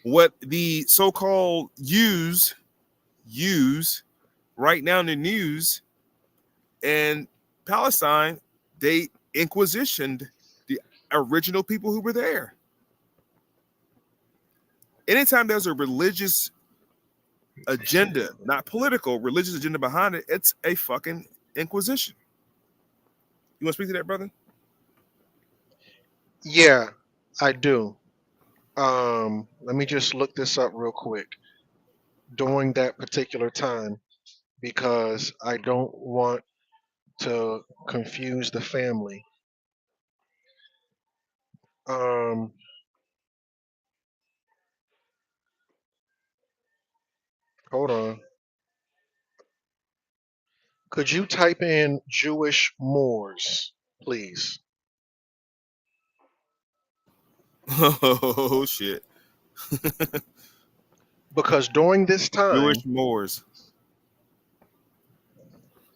What the so-called use right now in the news in Palestine, they inquisitioned the original people who were there. Anytime there's a religious agenda, not political, religious agenda behind it, it's a fucking inquisition. You want to speak to that, brother?
Yeah, I do. Let me just look this up real quick. During that particular time, because I don't want to confuse the family. Hold on. Could you type in Jewish Moors, please?
Oh shit.
Because during this time,
Jewish Moors.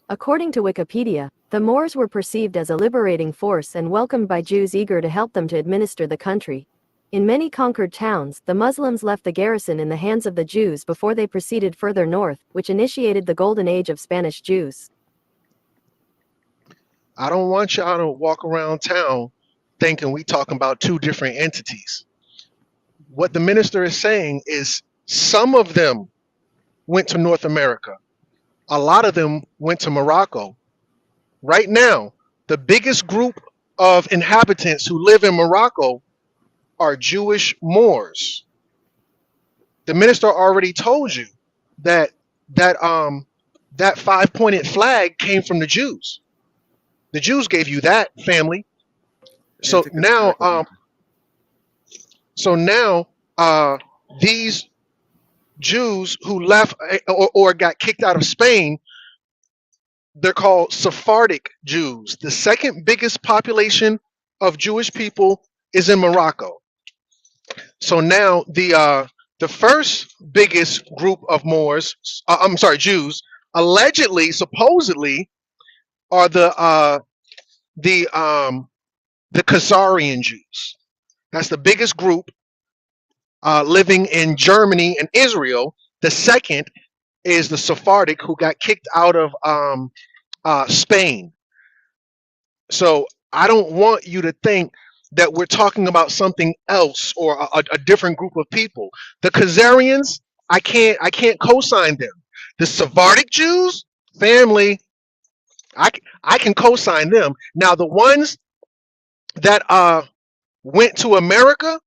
According to Wikipedia, the Moors were perceived as a liberating force and welcomed by Jews eager to help them to administer the country. In many conquered towns, the Muslims left the garrison in the hands of the Jews before they proceeded further north, which initiated the Golden Age of Spanish Jews.
I don't want y'all to walk around town thinking we talking about two different entities. What the minister is saying is some of them went to North America. A lot of them went to Morocco. Right now, the biggest group of inhabitants who live in Morocco are Jewish Moors. The minister already told you that that five-pointed flag came from the Jews. The Jews gave you that, family. So now these Jews who left or got kicked out of Spain, they're called Sephardic Jews. The second biggest population of Jewish people is in Morocco. So now the first biggest group of Jews, allegedly, supposedly, are the Khazarian Jews. That's the biggest group living in Germany and Israel. The second is the Sephardic, who got kicked out of Spain. So I don't want you to think that we're talking about something else or a different group of people. The Khazarians, I can't co-sign them. The Sephardic Jews, family, I can co-sign them. Now the ones that went to America,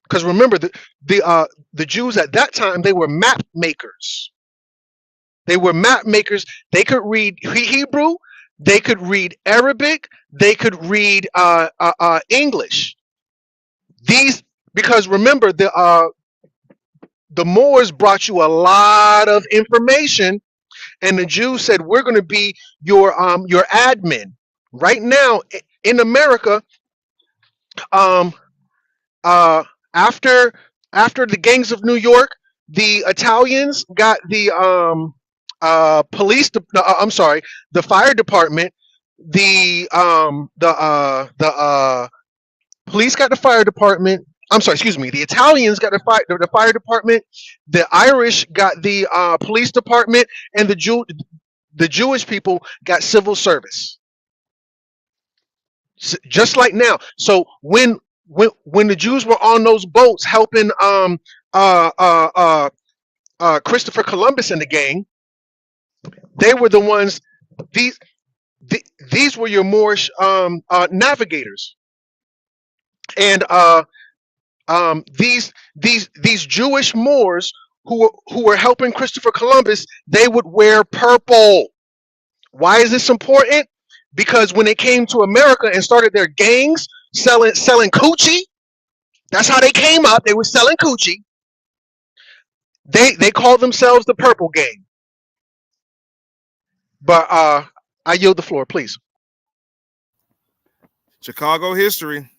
because remember the Jews at that time, they were map makers. They were map makers. They could read Hebrew. They could read Arabic. They could read English. Because remember the Moors brought you a lot of information, and the Jews said, "We're going to be your admin." Right now in America, after the gangs of New York, the Italians got the the fire department. The police got the fire department. The Italians got the fire department. The Irish got the police department, and the Jewish people got civil service. Just like now. So when the Jews were on those boats helping Christopher Columbus and the gang, they were the ones. These were your Moorish navigators, and these Jewish Moors who were helping Christopher Columbus, they would wear purple. Why is this important? Because when they came to America and started their gangs selling coochie, that's how they came up. They were selling coochie. They called themselves the Purple Gang. But I yield the floor, please.
Chicago history.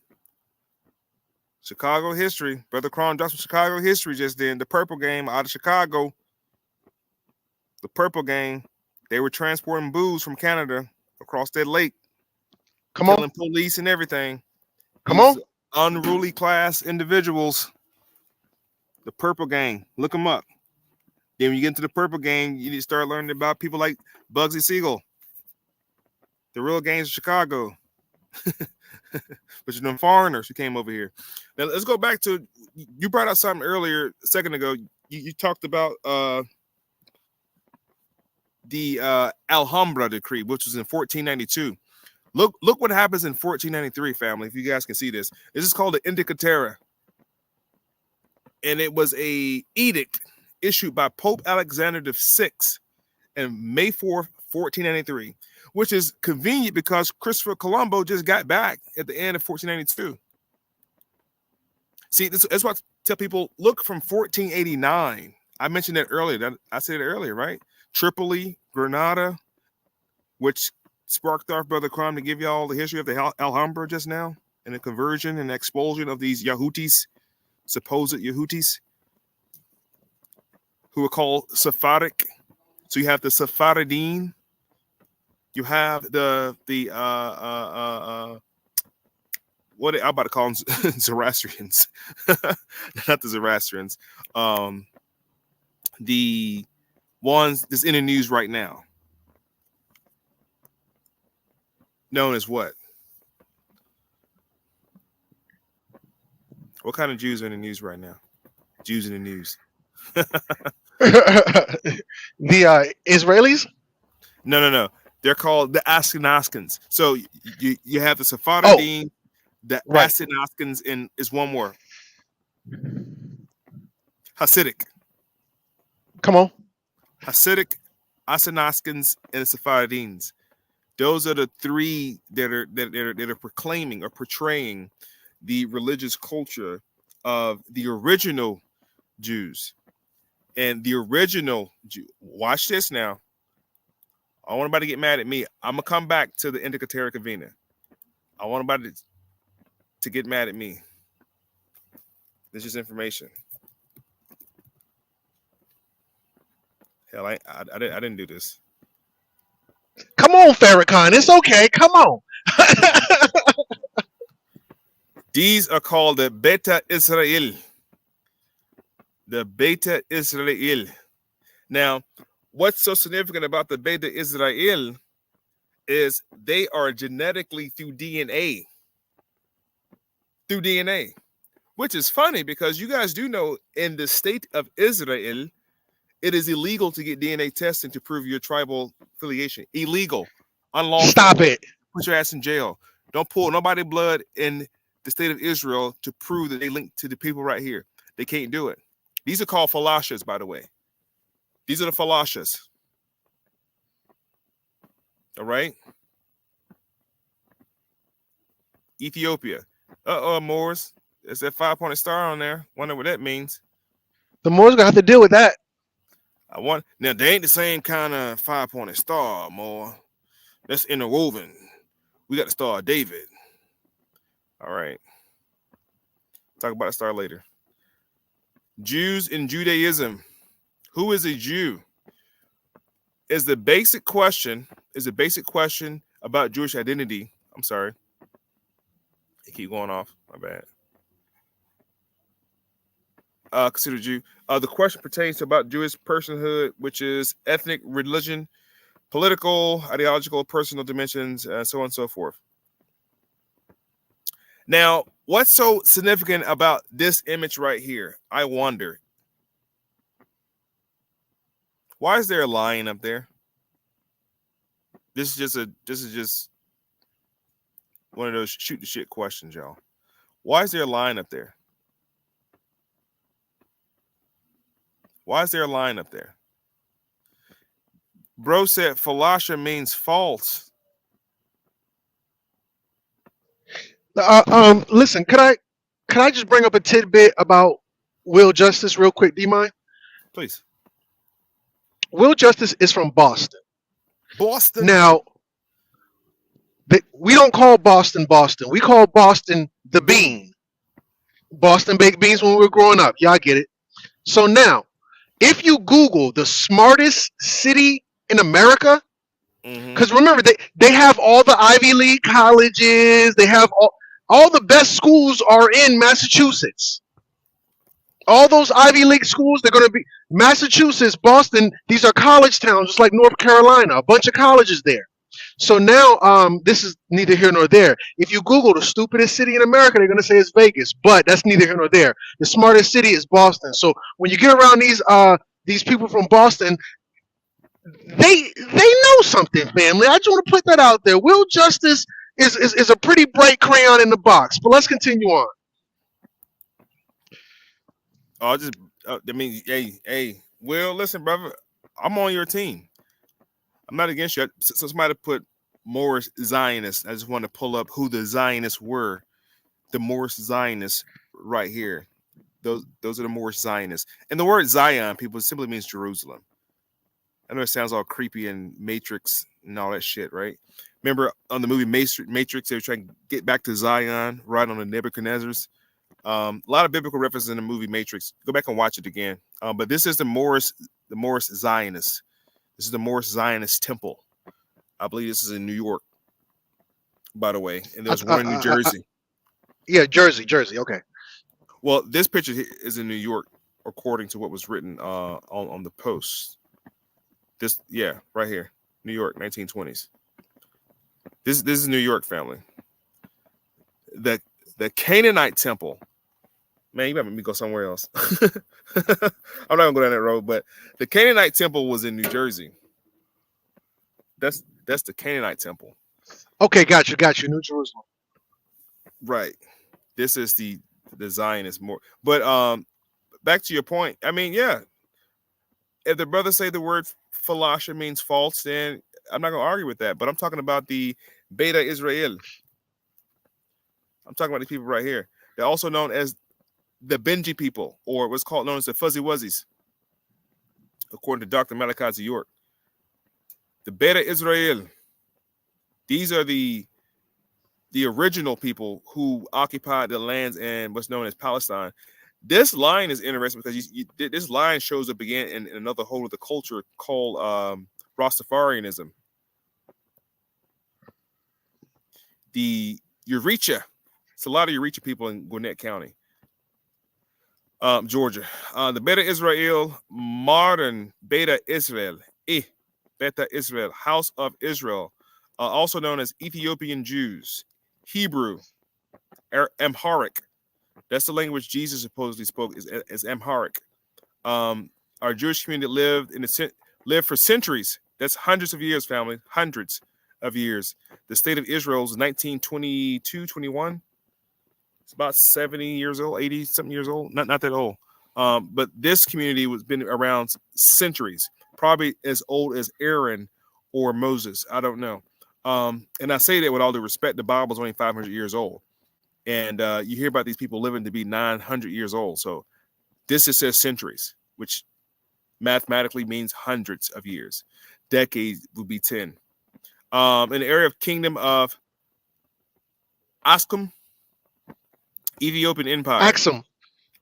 Brother Crumb dropped some Chicago history just then. The Purple Gang out of Chicago. The Purple Gang. They were transporting booze from Canada across that lake. Killing police and everything. Unruly class individuals. The Purple Gang. Look them up. Then when you get into the Purple Gang, you need to start learning about people like Bugsy Siegel. The real gangs of Chicago. But you know, foreigners who came over here. Now let's go back to, you brought out something earlier a second ago. You talked about the Alhambra decree, which was in 1492. Look what happens in 1493, family. If you guys can see this, this is called the Indica Terra, and it was a edict issued by Pope Alexander VI on May 4th, 1493, which is convenient because Christopher Colombo just got back at the end of 1492. See, that's what I tell people. Look from 1489. I mentioned that earlier. I said it earlier, right? Tripoli, Granada, which sparked off Brother Crumb to give you all the history of the Alhambra just now, and the conversion and expulsion of these Yahutis, supposed Yahutis, who are called Sephardic. So you have the Sephardim, you have the what I'm about to call them Zoroastrians, not the Zoroastrians, the ones that's in the news right now, known as what? What kind of Jews are in the news right now? Jews in the news.
The Israelis?
No. They're called the Ashkenazis. So you have the Sephardim, the Ashkenazis, and is one more. Hasidic.
Come on.
Hasidic, Ashkenazis, and Sephardims. Those are the three that are proclaiming or portraying the religious culture of the original Jews. And the original Jew. Watch this now. I want anybody to get mad at me. I'm gonna come back to the Indica Terra Cavina. I want anybody to get mad at me. This is information. Hell, I didn't do this.
Come on, Farrakhan. It's okay. Come on.
These are called the Beta Israel. The Beta Israel. Now, what's so significant about the Beta Israel is they are genetically through DNA. Which is funny because you guys do know in the state of Israel, it is illegal to get DNA testing to prove your tribal affiliation. Illegal. Unlawful.
Stop it.
Put your ass in jail. Don't pull nobody blood in the state of Israel to prove that they link to the people right here. They can't do it. These are called falashas, by the way. These are the falashas. All right. Ethiopia. Moors. There's that 5-pointed star on there. Wonder what that means.
The Moors gonna have to deal with that.
Now they ain't the same kind of 5-pointed star, Moor. That's interwoven. We got the Star of David. All right. Talk about the star later. Jews in Judaism. Who is a Jew? Is the basic question about Jewish identity. I'm sorry. I keep going off. My bad. Consider Jew. The question pertains to about Jewish personhood, which is ethnic, religion, political, ideological, personal dimensions, so on and so forth. Now, what's so significant about this image right here? I wonder. Why is there a lion up there? This is just one of those shoot the shit questions, y'all. Why is there a lion up there? Why is there a line up there? Bro said falasha means false.
Listen, could I just bring up a tidbit about Will Justice real quick? Do you mind?
Please.
Will Justice is from Boston.
Boston.
Now, we don't call Boston Boston. We call Boston the bean. Boston baked beans when we were growing up. Y'all get it. So now, if you Google the smartest city in America, because remember, they have all the Ivy League colleges. They have all the best schools are in Massachusetts. All those Ivy League schools, they're going to be Massachusetts, Boston. These are college towns, just like North Carolina, a bunch of colleges there. So now, this is neither here nor there. If you Google the stupidest city in America, they're going to say it's Vegas, but that's neither here nor there. The smartest city is Boston. So when you get around these people from Boston, they know something, family. I just want to put that out there. Will Justice is a pretty bright crayon in the box, but let's continue on.
Hey, Will, listen, brother, I'm on your team. I'm not against you. So somebody put Morris Zionists. I just want to pull up who the Zionists were. The Morris Zionists right here. Those are the Morris Zionists. And the word Zion, people, simply means Jerusalem. I know it sounds all creepy and Matrix and all that shit, right? Remember on the movie Matrix, they were trying to get back to Zion, right on the Nebuchadnezzar's. A lot of biblical references in the movie Matrix. Go back and watch it again. But this is the Morris Zionists. This is the Morris Zionist Temple. I believe this is in New York, by the way, and there's one in New Jersey.
Yeah, Jersey. Okay.
Well, this picture is in New York, according to what was written on the post. This, yeah, right here, New York, 1920s. This is New York, family. The Canaanite temple. Man, you better make me go somewhere else. I'm not gonna go down that road, but the Canaanite temple was in New Jersey. That's the Canaanite temple.
Okay, got you. New Jerusalem.
Right. This is the Zionist more. But back to your point. I mean, yeah. If the brothers say the word falasha means false, then I'm not gonna argue with that. But I'm talking about the Beta Israel. I'm talking about these people right here. They're also known as the Benji people, or what's called known as the Fuzzy Wuzzies, according to Dr. Malachi York. The Beta Israel. These are the original people who occupied the lands in what's known as Palestine. This line is interesting because this line shows up again in another whole of the culture called Rastafarianism. The Eurecha. It's a lot of Eurecha people in Gwinnett County, Georgia. The Beta Israel, modern Beta Israel, Beta Israel, House of Israel, also known as Ethiopian Jews, Hebrew, Amharic. That's the language Jesus supposedly spoke, is Amharic. Our Jewish community lived for centuries. That's hundreds of years, family, hundreds of years. The state of Israel is 1922, 21. It's about 70 years old, 80 something years old. Not that old. But this community was been around centuries, probably as old as Aaron or Moses. I don't know. And I say that with all due respect. The Bible is only 500 years old. And you hear about these people living to be 900 years old. So this just says centuries, which mathematically means hundreds of years. Decades would be 10. In the area of Kingdom of Askum, Ethiopian Empire.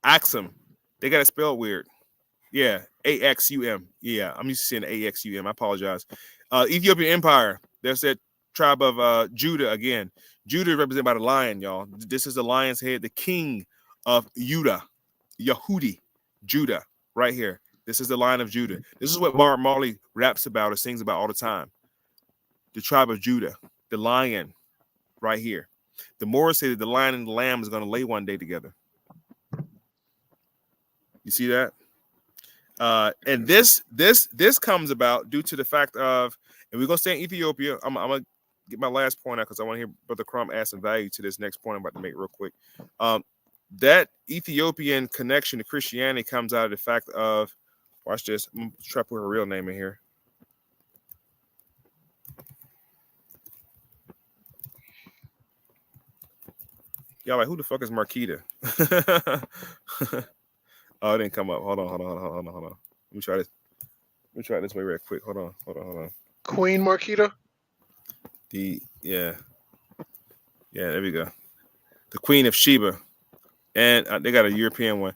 Axum. They got it spelled weird. Yeah, A-X-U-M. Yeah, I'm used to saying A-X-U-M. I apologize. Ethiopian Empire. There's that tribe of Judah again. Judah is represented by the lion, y'all. This is the lion's head, the king of Yehudi, Judah, right here. This is the Lion of Judah. This is what Marley raps about or sings about all the time. The tribe of Judah, the lion, right here. The Moors say that the lion and the lamb is going to lay one day together. You see that? And this comes about due to the fact of, and we're going to stay in Ethiopia. I'm going to get my last point out because I want to hear Brother Crumb add some value to this next point I'm about to make real quick. That Ethiopian connection to Christianity comes out of the fact of, watch this. I'm going to try to put her real name in here. Y'all like, who the fuck is Marquita? Oh, it didn't come up. Hold on. Let me try this. Let me try it this way real quick. Hold on.
Queen Marquita?
Yeah, there we go. The Queen of Sheba. And they got a European one.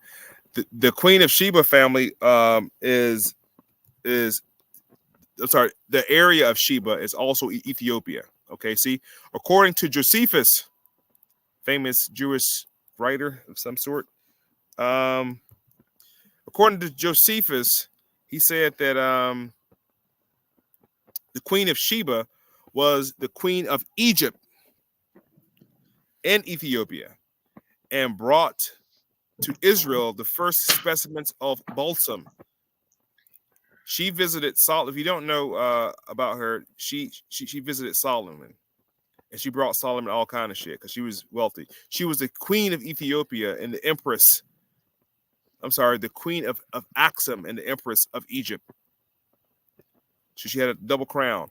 The Queen of Sheba family is I'm sorry, the area of Sheba is also Ethiopia. Okay, see, according to Josephus, famous Jewish writer of some sort, according to Josephus, he said that the Queen of Sheba was the Queen of Egypt and Ethiopia, and brought to Israel the first specimens of balsam. She visited Solomon. If you don't know about her, she visited Solomon, and she brought Solomon all kind of shit because she was wealthy. She was the Queen of Ethiopia and the Empress. I'm sorry, the Queen of Axum and the Empress of Egypt. So she had a double crown.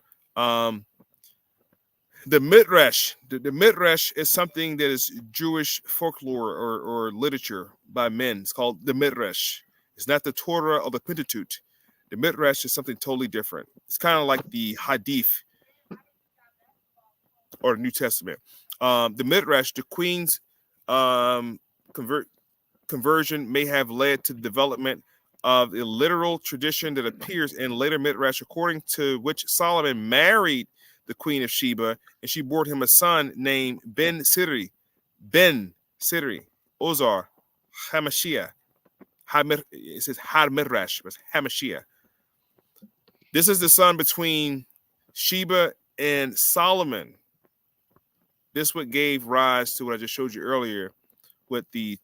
The Midrash. The Midrash is something that is Jewish folklore or literature by men. It's called the Midrash. It's not the Torah or the Pentateuch. The Midrash is something totally different. It's kind of like the Hadith or the New Testament. The Midrash, the Queen's conversion may have led to the development of a literal tradition that appears in later Midrash, according to which Solomon married the Queen of Sheba, and she bore him a son named Ben-Siri, Ozar, Hamashiach. It says Had-Midrash, but Hamashiach. This is the son between Sheba and Solomon. This what gave rise to what I just showed you earlier, with the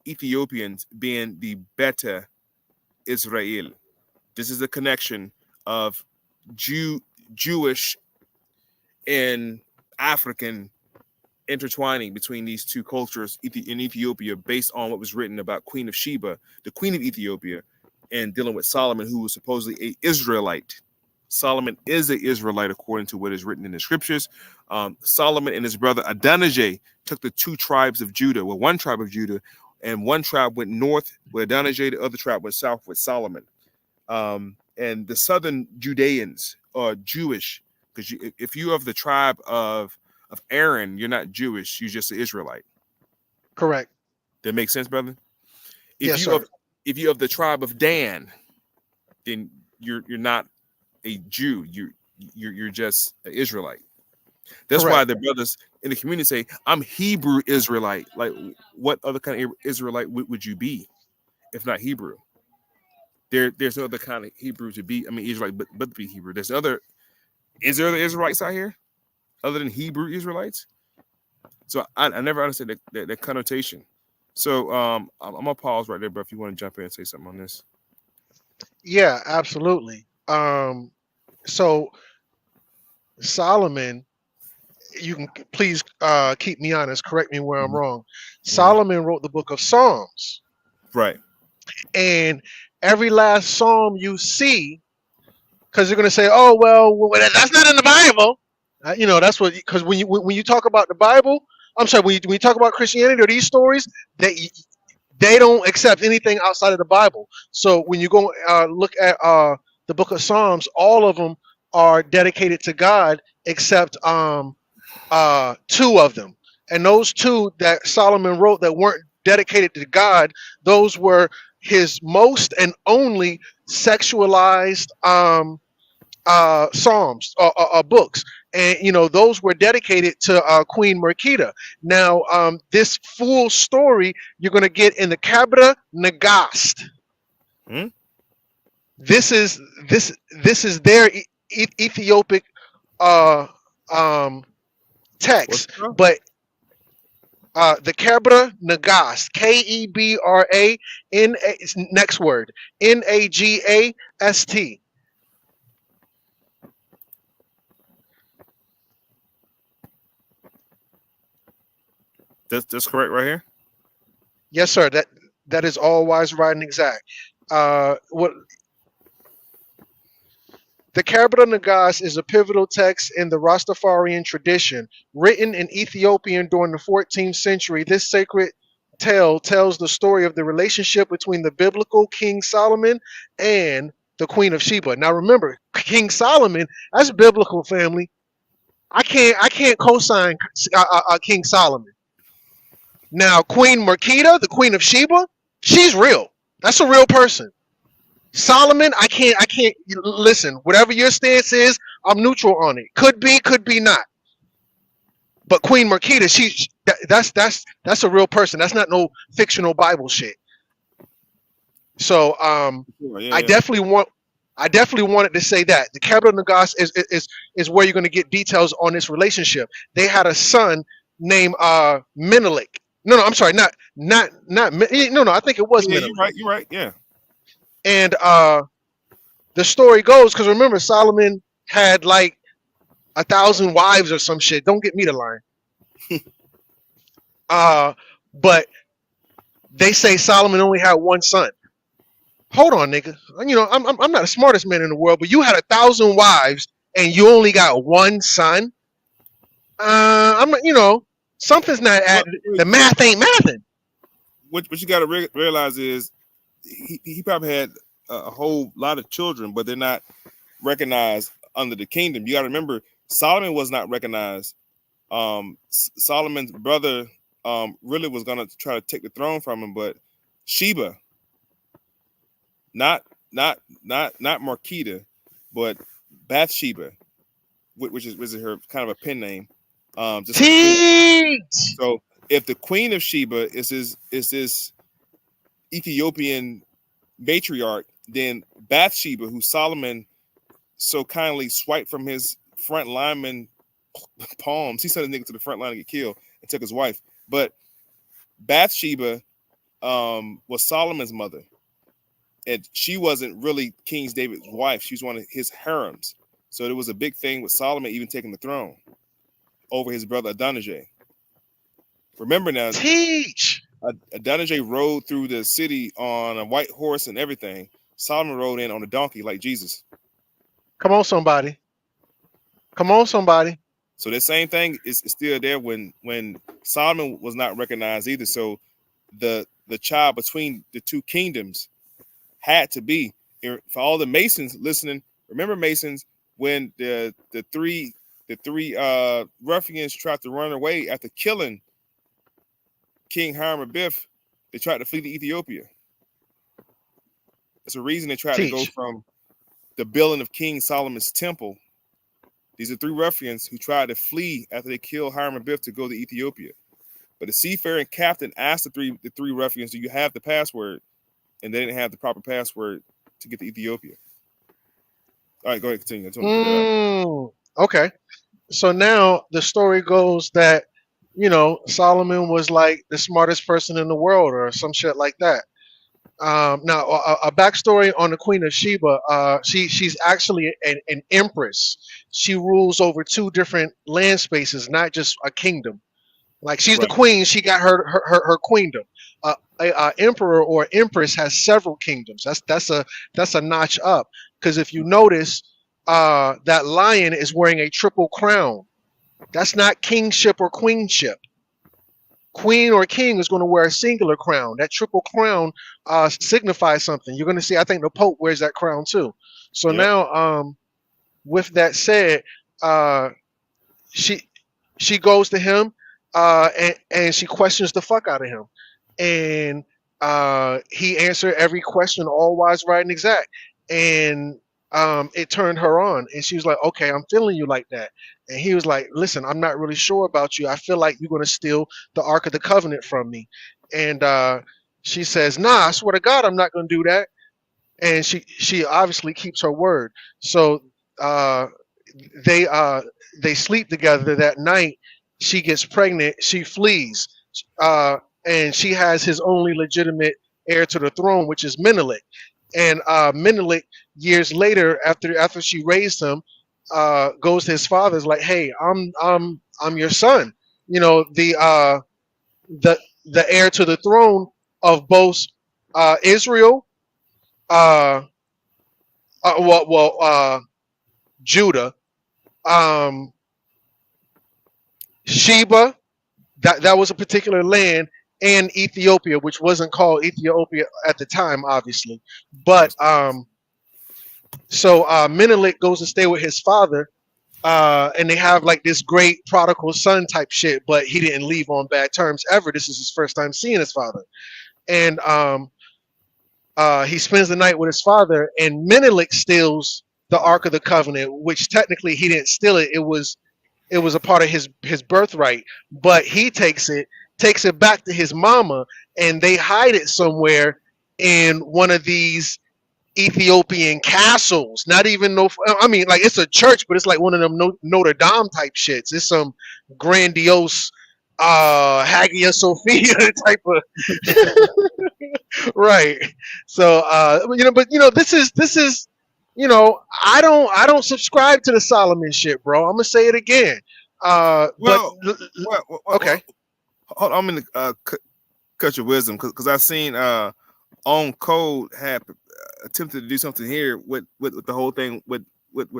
Ethiopians being the Beta Israel. This is the connection of Jewish and African intertwining between these two cultures in Ethiopia, based on what was written about Queen of Sheba, the Queen of Ethiopia, and dealing with Solomon, who was supposedly an Israelite. Solomon is an Israelite according to what is written in the scriptures. Solomon and his brother Adonijah took the two tribes of Judah, well, one tribe of Judah, and one tribe went north with Adonijah, the other tribe went south with Solomon. And the southern Judeans are Jewish, because if you are of the tribe of Aaron, you're not Jewish, you're just an Israelite.
Correct.
That makes sense, brother?
Yes, sir.
If you're of the tribe of Dan, then you're not a Jew. You're just an Israelite. That's
Correct.
why the brothers in the community say, I'm Hebrew Israelite. Like, what other kind of Israelite would you be if not Hebrew? There's no other kind of Hebrew to be. I mean, Israelite, but to be Hebrew. Is there other Israelites out here other than Hebrew Israelites? So I never understood that connotation. So I'm gonna pause right there, but if you want to jump in and say something on this.
Yeah, absolutely. So Solomon, you can please keep me honest, correct me where I'm wrong. Solomon wrote the book of Psalms.
Right.
And every last psalm you see, because you're going to say, "Oh, well, that's not in the Bible." That's what, because when you talk about the Bible, I'm sorry, when you talk about Christianity or these stories, they don't accept anything outside of the Bible. So when you go look at the book of Psalms, all of them are dedicated to God, except 2 of them. And those 2 that Solomon wrote that weren't dedicated to God, those were his most and only sexualized psalms or books, and those were dedicated to Queen Merkita. Now, this full story you're going to get in the Kabra Nagast. This is their Ethiopic text, but the Kabra Nagast, Kebra next word, Nagast.
That's correct right here.
Yes, sir. That is all wise, right, and exact. What the Kabra Nagast is a pivotal text in the Rastafarian tradition, written in Ethiopian during the 14th century. This sacred tale tells the story of the relationship between the biblical King Solomon and the Queen of Sheba. Now, remember, King Solomon, that's biblical, family. I can't co-sign King Solomon. Now, Queen Merkita, the Queen of Sheba, she's real. That's a real person. Solomon, I can't listen. Whatever your stance is, I'm neutral on it. Could be not. But Queen Merkita, that's a real person. That's not no fictional Bible shit. So I definitely wanted to say that the Kabra Nagast is where you're going to get details on this relationship. They had a son named Menelik. No, I'm sorry, not no. I think it was Menelik.
You're right. Yeah.
And the story goes, because remember, Solomon had like 1,000 wives or some shit. Don't get me to line. But they say Solomon only had one son. Hold on, nigga. I'm not the smartest man in the world, but you had 1,000 wives and you only got one son. I'm not. Something's not adding. The math ain't mathing.
What you got to realize is he probably had a whole lot of children, but they're not recognized under the kingdom. You got to remember, Solomon was not recognized Solomon's brother really was gonna try to take the throne from him, but Sheba, not Marquita, but Bathsheba, which is her kind of a pen name. Just
Teach.
So if the queen of Sheba is this Ethiopian matriarch, then Bathsheba, who Solomon so kindly swiped from his front lineman palms, he sent a nigga to the front line to get killed and took his wife. But Bathsheba was Solomon's mother, and she wasn't really King David's wife. She was one of his harems. So there was a big thing with Solomon even taking the throne over his brother Adonijah. Remember now,
Teach.
Adonijah rode through the city on a white horse and everything. Solomon rode in on a donkey like Jesus.
Come on, somebody. Come on, somebody.
So the same thing is still there when Solomon was not recognized either. So the child between the two kingdoms had to be, for all the Masons listening. Remember, Masons, when the three ruffians tried to run away after killing King Hiram Abiff, they tried to flee to Ethiopia. That's a reason they tried to go from the building of King Solomon's temple. These are three ruffians who tried to flee after they killed Hiram Abiff to go to Ethiopia. But the seafaring captain asked the three ruffians, "Do you have the password?" And they didn't have the proper password to get to Ethiopia. All right, go ahead, continue.
Okay. So now the story goes that, Solomon was like the smartest person in the world or some shit like that. Now, a backstory on the Queen of Sheba. She's actually an empress. She rules over 2 different land spaces, not just a kingdom. Like she's the queen, she got her queendom. A emperor or empress has several kingdoms. That's a notch up. Because if you notice, that lion is wearing a triple crown. That's not kingship or queenship. Queen or king is going to wear a singular crown. That triple crown signifies something. You're going to see, I think the Pope wears that crown too. So now, with that said, she goes to him and she questions the fuck out of him. And he answered every question all wise, right, and exact. And it turned her on. And she was like, okay, I'm feeling you like that. And he was like, listen, I'm not really sure about you. I feel like you're going to steal the Ark of the Covenant from me. And she says, nah, I swear to God, I'm not going to do that. And she obviously keeps her word. So they sleep together that night. She gets pregnant. She flees. And she has his only legitimate heir to the throne, which is Menelik. And Menelik, years later, after she raised him, goes to his father's like, "Hey, I'm your son. The heir to the throne of both Israel, Judah, Sheba. That was a particular land." And Ethiopia, which wasn't called Ethiopia at the time, obviously. But so Menelik goes to stay with his father, and they have like this great prodigal son type shit, but he didn't leave on bad terms ever. This is his first time seeing his father. And he spends the night with his father, and Menelik steals the Ark of the Covenant, which technically he didn't steal it. It was a part of his birthright, but he takes it back to his mama, and they hide it somewhere in one of these Ethiopian castles. Not even like it's a church, but it's like one of them Notre Dame type shits. It's some grandiose Hagia Sophia type of right. So this is I don't subscribe to the Solomon shit, bro. I'm gonna say it again. Okay.
Hold on, I'm gonna cut your wisdom because I've seen On Code had attempted to do something here with the whole thing with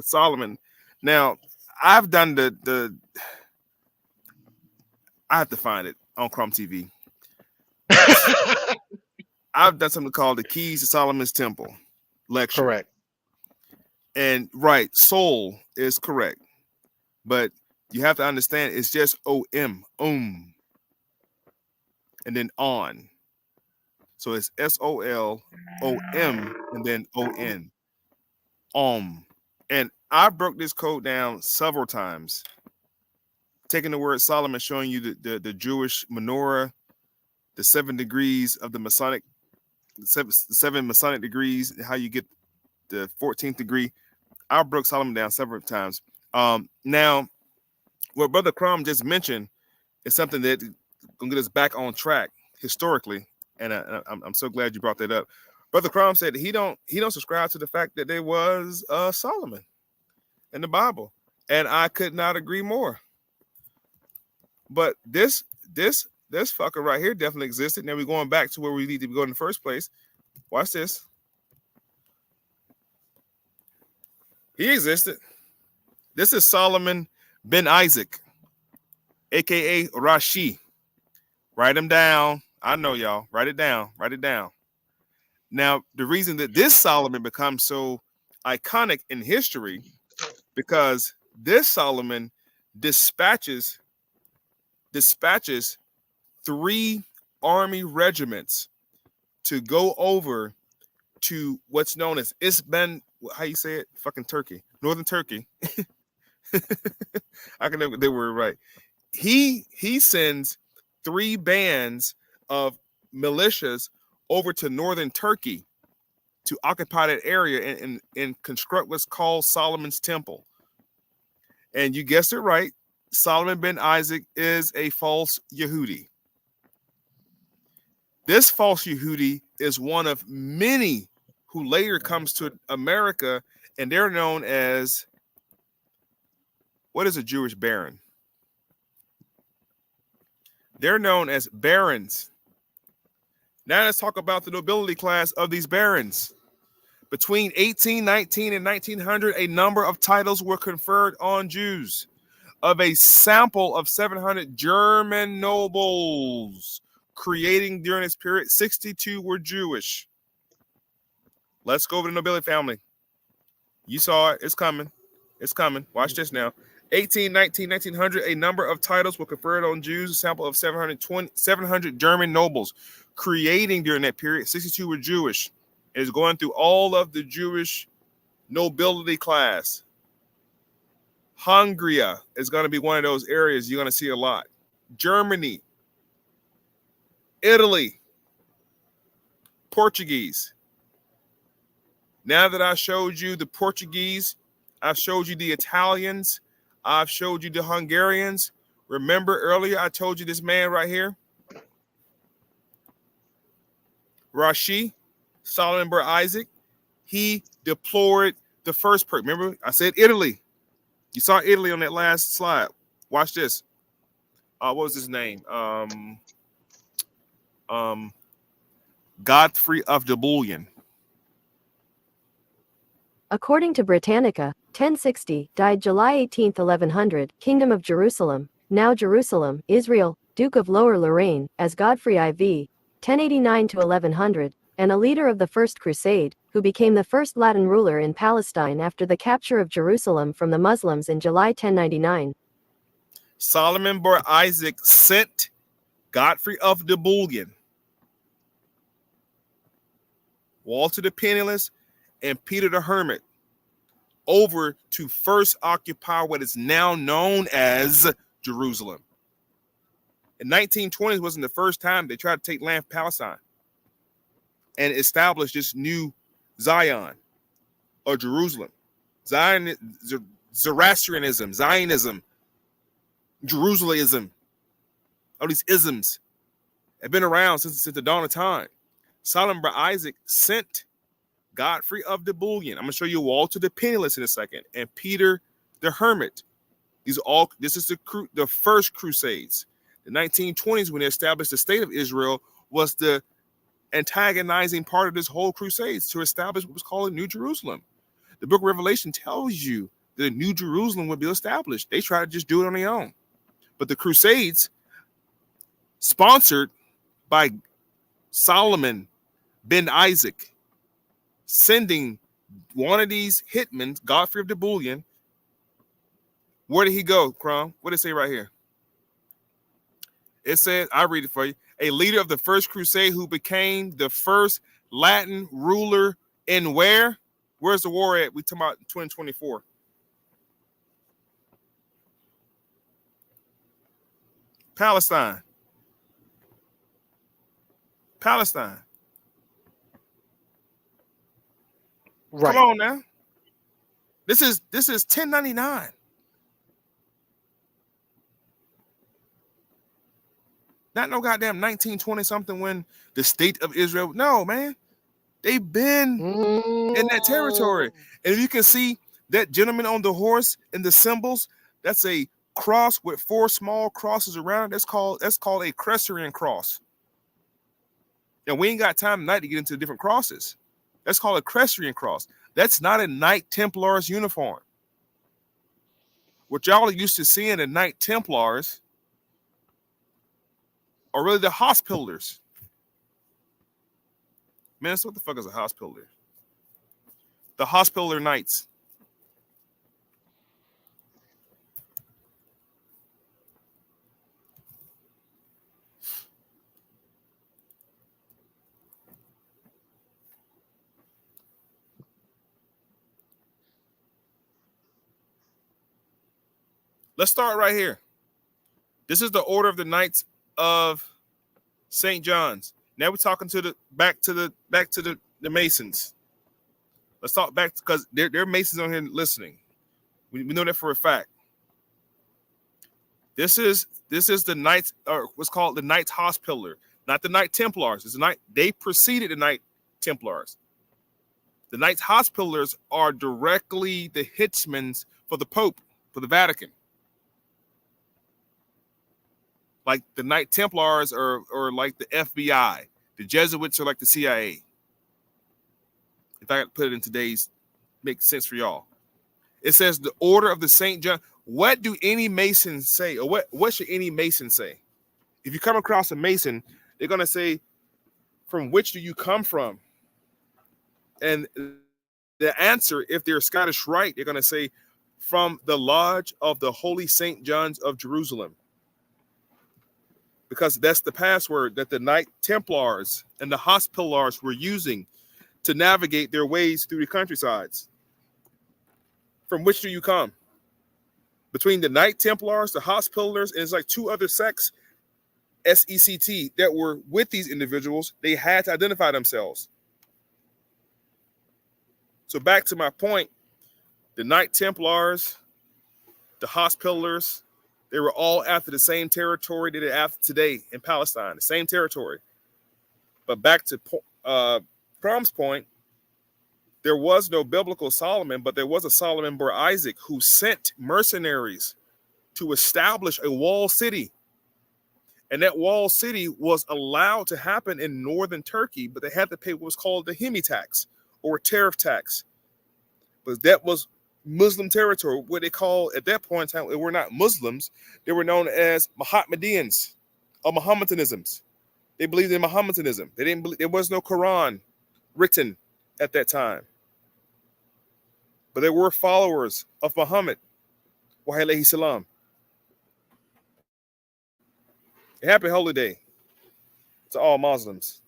Solomon. Now I've done the I have to find it on CrumbTV. I've done something called the Keys to Solomon's Temple lecture.
Correct.
And right, soul is correct, but You have to understand it's just O-M, and then on. So it's S-O-L-O-M and then O-N. And I broke this code down several times. Taking the word Solomon, showing you the Jewish menorah, the 7 degrees of the Masonic, the seven Masonic degrees, how you get the 14th degree. I broke Solomon down several times. Now, what Brother Crumb just mentioned is something that gonna get us back on track historically, and I'm so glad you brought that up. Brother Crumb said he don't subscribe to the fact that there was Solomon in the Bible, and I could not agree more. But this fucker right here definitely existed. Now we're going back to where we need to go in the first place. Watch this. He existed. This is Solomon ben Isaac, aka Rashi. Write him down. I know y'all. Write it down. Write it down. Now, the reason that this Solomon becomes so iconic in history, because this Solomon dispatches 3 army regiments to go over to what's known as Isban, how you say it? Fucking Turkey. Northern Turkey. I can never get the word right. He sends 3 bands of militias over to northern Turkey to occupy that area and construct what's called Solomon's Temple. And you guessed it right. Solomon ben Isaac is a false Yehudi. This false Yehudi is one of many who later comes to America, and they're known as, what is a Jewish baron? They're known as barons. Now let's talk about the nobility class of these barons. Between 1819 and 1900, a number of titles were conferred on Jews. Of a sample of 700 German nobles creating during this period, 62 were Jewish. Let's go over the nobility family. You saw it. It's coming. It's coming. Watch this now. 1819, 1900, a number of titles were conferred on Jews, a sample of 700 German nobles creating during that period. 62 were Jewish. It's going through all of the Jewish nobility class. Hungary is going to be one of those areas you're going to see a lot. Germany, Italy, Portuguese. Now that I showed you the Portuguese, I've showed you the Italians, I've showed you the Hungarians. Remember earlier I told you this man right here, Rashi, Solomon ben Isaac, he deplored the first person. Remember I said Italy. You saw Italy on that last slide. Watch this. What was his name? Godfrey of the Bullion.
According to Britannica, 1060, died July 18, 1100, Kingdom of Jerusalem, now Jerusalem, Israel, Duke of Lower Lorraine, as Godfrey IV, 1089 to 1100, and a leader of the First Crusade, who became the first Latin ruler in Palestine after the capture of Jerusalem from the Muslims in July 1099.
Solomon ben Isaac sent Godfrey of the Bullion, Walter the Penniless, and Peter the Hermit over to first occupy what is now known as Jerusalem. In 1920s wasn't the first time they tried to take land from Palestine and establish this new Zion or Jerusalem. Zoroastrianism, Zionism, Jerusalemism, all these isms have been around since the dawn of time. Solomon ben Isaac sent Godfrey of the Bullion. I'm going to show you Walter the Penniless in a second, and Peter the Hermit. This is the first Crusades. The 1920s, when they established the state of Israel, was the antagonizing part of this whole Crusades to establish what was called New Jerusalem. The book of Revelation tells you that a New Jerusalem would be established. They tried to just do it on their own. But the Crusades, sponsored by Solomon ben Isaac, sending one of these hitmen, Godfrey of the Bullion, Where did he go, Crumb? What did it say right here? It says, I read it for you. A leader of the first crusade who became the first Latin ruler in where? Where's the war at? We talking about 2024. Palestine. Palestine.
Right.
Come on now. This is 1099. Not no goddamn 1920 something when the state of Israel. No, man. They've been in that territory. And if you can see that gentleman on the horse and the symbols, that's a cross with 4 small crosses around it. That's called a Cresserian cross. And we ain't got time tonight to get into the different crosses. That's called a Cresserian cross. That's not a Knight Templar's uniform. What y'all are used to seeing in Knight Templars are really the Hospitallers. Man, so what the fuck is a Hospitaller? The Hospitaller Knights. Let's start right here. This is the order of the Knights of St. John's. Now we're talking to the back to the Masons. Let's talk back because there are Masons on here listening. We know that for a fact. This is the Knights, or what's called the Knights Hospitaller, not the Knight Templars. It's the Knight. They preceded the Knight Templars. The Knights Hospitallers are directly the hitchmans for the Pope, for the Vatican. Like the Knight Templars are like the FBI. The Jesuits are like the CIA. If I could put it in today's, makes sense for y'all. It says the order of the St. John. What do any Mason say? Or what should any Mason say? If you come across a Mason, they're going to say, from which do you come from? And the answer, if they're Scottish Rite, they're going to say, from the Lodge of the Holy St. John's of Jerusalem. Because that's the password that the Knight Templars and the Hospitallers were using to navigate their ways through the countrysides. From which do you come? Between the Knight Templars, the Hospitallers, and it's like 2 other sects, SECT, that were with these individuals, they had to identify themselves. So back to my point, the Knight Templars, the Hospitallers, they were all after the same territory that they're after today in Palestine, the same territory. But back to Crumb's point, there was no biblical Solomon, but there was a Solomon Bar Isaac who sent mercenaries to establish a walled city. And that walled city was allowed to happen in northern Turkey, but they had to pay what was called the Hemi tax or tariff tax. But that was Muslim territory, what they call at that point in time, they were not Muslims. They were known as Mohammedans or Mohammedanisms. They believed in Mohammedanism. They didn't believe, there was no Quran written at that time. But they were followers of Muhammad. Wa alayhi salam. Happy Holyday to all Muslims.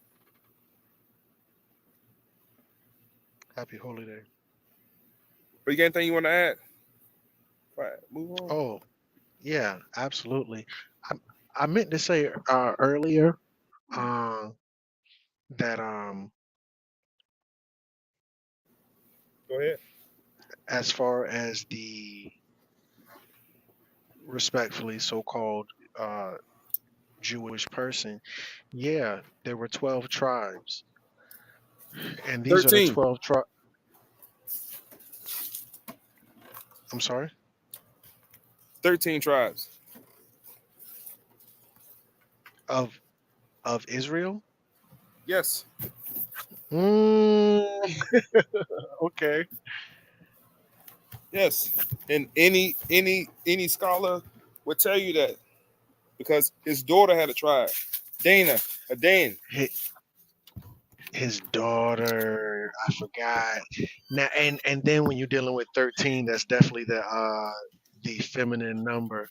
Happy Holyday.
But you got anything you want to add? Right, move on.
Oh, yeah, absolutely. I meant to say earlier that
Go ahead.
as far as the respectfully so-called Jewish person, yeah, there were 12 tribes. And these
13.
are the 12 tribes. I'm sorry?
13 tribes.
Of Israel?
Yes.
Okay.
Yes. And any scholar would tell you that because his daughter had a tribe. Dana, a Dane.
His daughter, I forgot. Now and then when you're dealing with 13, that's definitely the feminine number.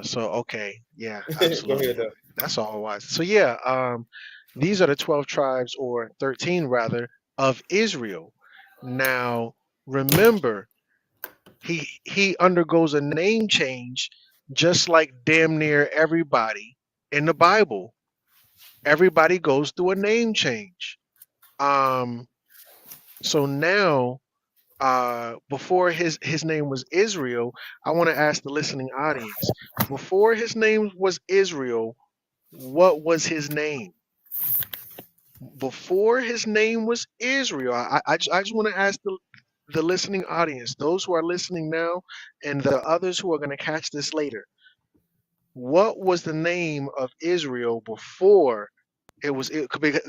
So okay, yeah,
Go
absolutely.
ahead, though.
That's all wise. So yeah, these are the 12 tribes, or 13 rather, of Israel. Now remember, he undergoes a name change, just like damn near everybody in the Bible. Everybody goes through a name change. So now, before his name was Israel, I want to ask the listening audience, before his name was Israel, what was his name? Before his name was Israel, I just want to ask the listening audience, those who are listening now and the others who are going to catch this later, what was the name of Israel before it was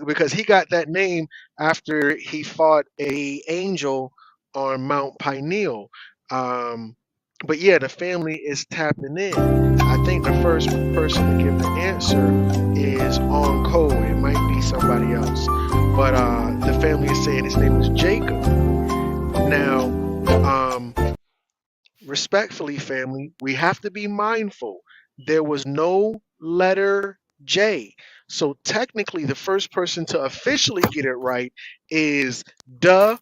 because he got that name after he fought a angel on Mount Pineal. But yeah, the family is tapping in. I think the first person to give the answer is on code. It might be somebody else, but the family is saying his name was Jacob. Now, respectfully, family, we have to be mindful. There was no letter J. So technically, the first person to officially get it right is the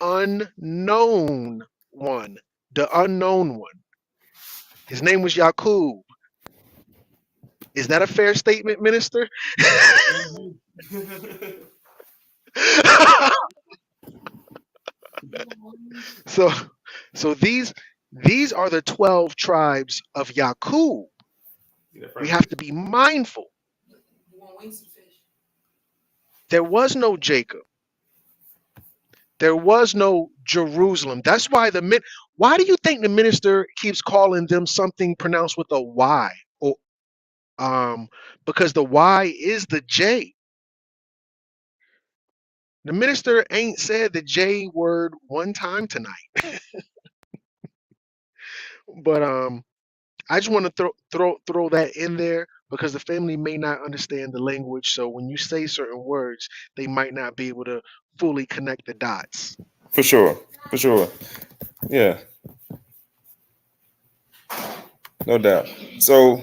unknown one. The unknown one. His name was Yaqub. Is that a fair statement, Minister? So these are the 12 tribes of Yaqub. We have to be mindful. There was no Jacob. There was no Jerusalem. That's why why do you think the minister keeps calling them something pronounced with a Y? Or because the Y is the J. The minister ain't said the J word one time tonight. But I just want to throw that in there because the family may not understand the language. So when you say certain words, they might not be able to fully connect the dots.
For sure. Yeah, no doubt. So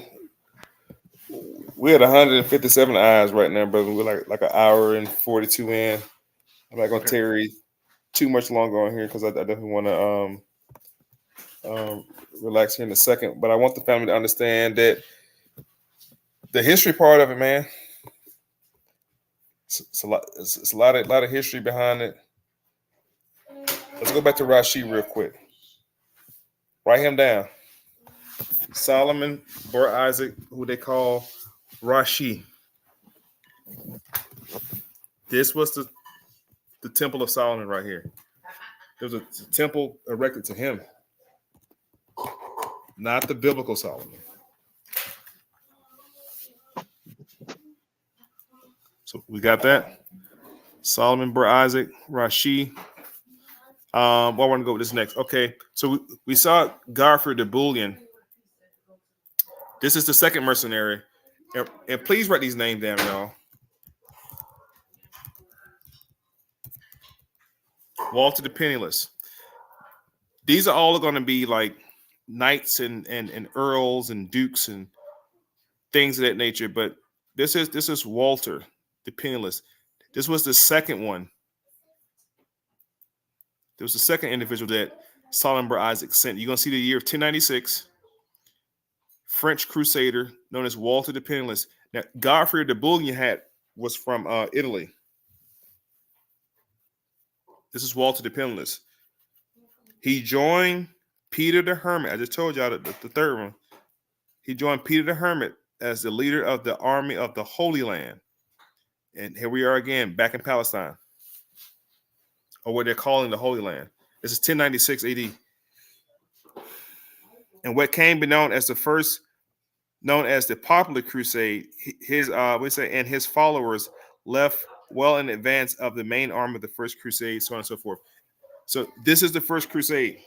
we're at 157 eyes right now, brother. We're like an hour and 42 in. I'm not gonna tarry too much longer on here because I definitely want to relax here in a second. But I want the family to understand that the history part of it, man. It's a lot. It's a lot of history behind it. Let's go back to Rashi real quick. Write him down. Solomon Bar Isaac, who they call Rashi. This was the Temple of Solomon right here. There was a temple erected to him, not the biblical Solomon. So we got that. Solomon Bar Isaac, Rashi. I want to go with this next. Okay, so we saw Garford the Bullion. This is the second mercenary. And please write these names down, y'all. Walter the Penniless. These are all going to be like knights and earls and dukes and things of that nature. But this is Walter the Penniless. This was the second one. There was the second individual that Solomon Bar Isaac sent. You're going to see the year of 1096. French crusader known as Walter the Penniless. Now, Godfrey the Bullion hat was from Italy. This is Walter the Penniless. He joined Peter the Hermit. I just told y'all the third one. He joined Peter the Hermit as the leader of the army of the Holy Land. And here we are again, back in Palestine, or what they're calling the Holy Land. This is 1096 AD. And what came to be known as the popular crusade, and his followers left well in advance of the main arm of the first crusade, so on and so forth. So this is the first crusade.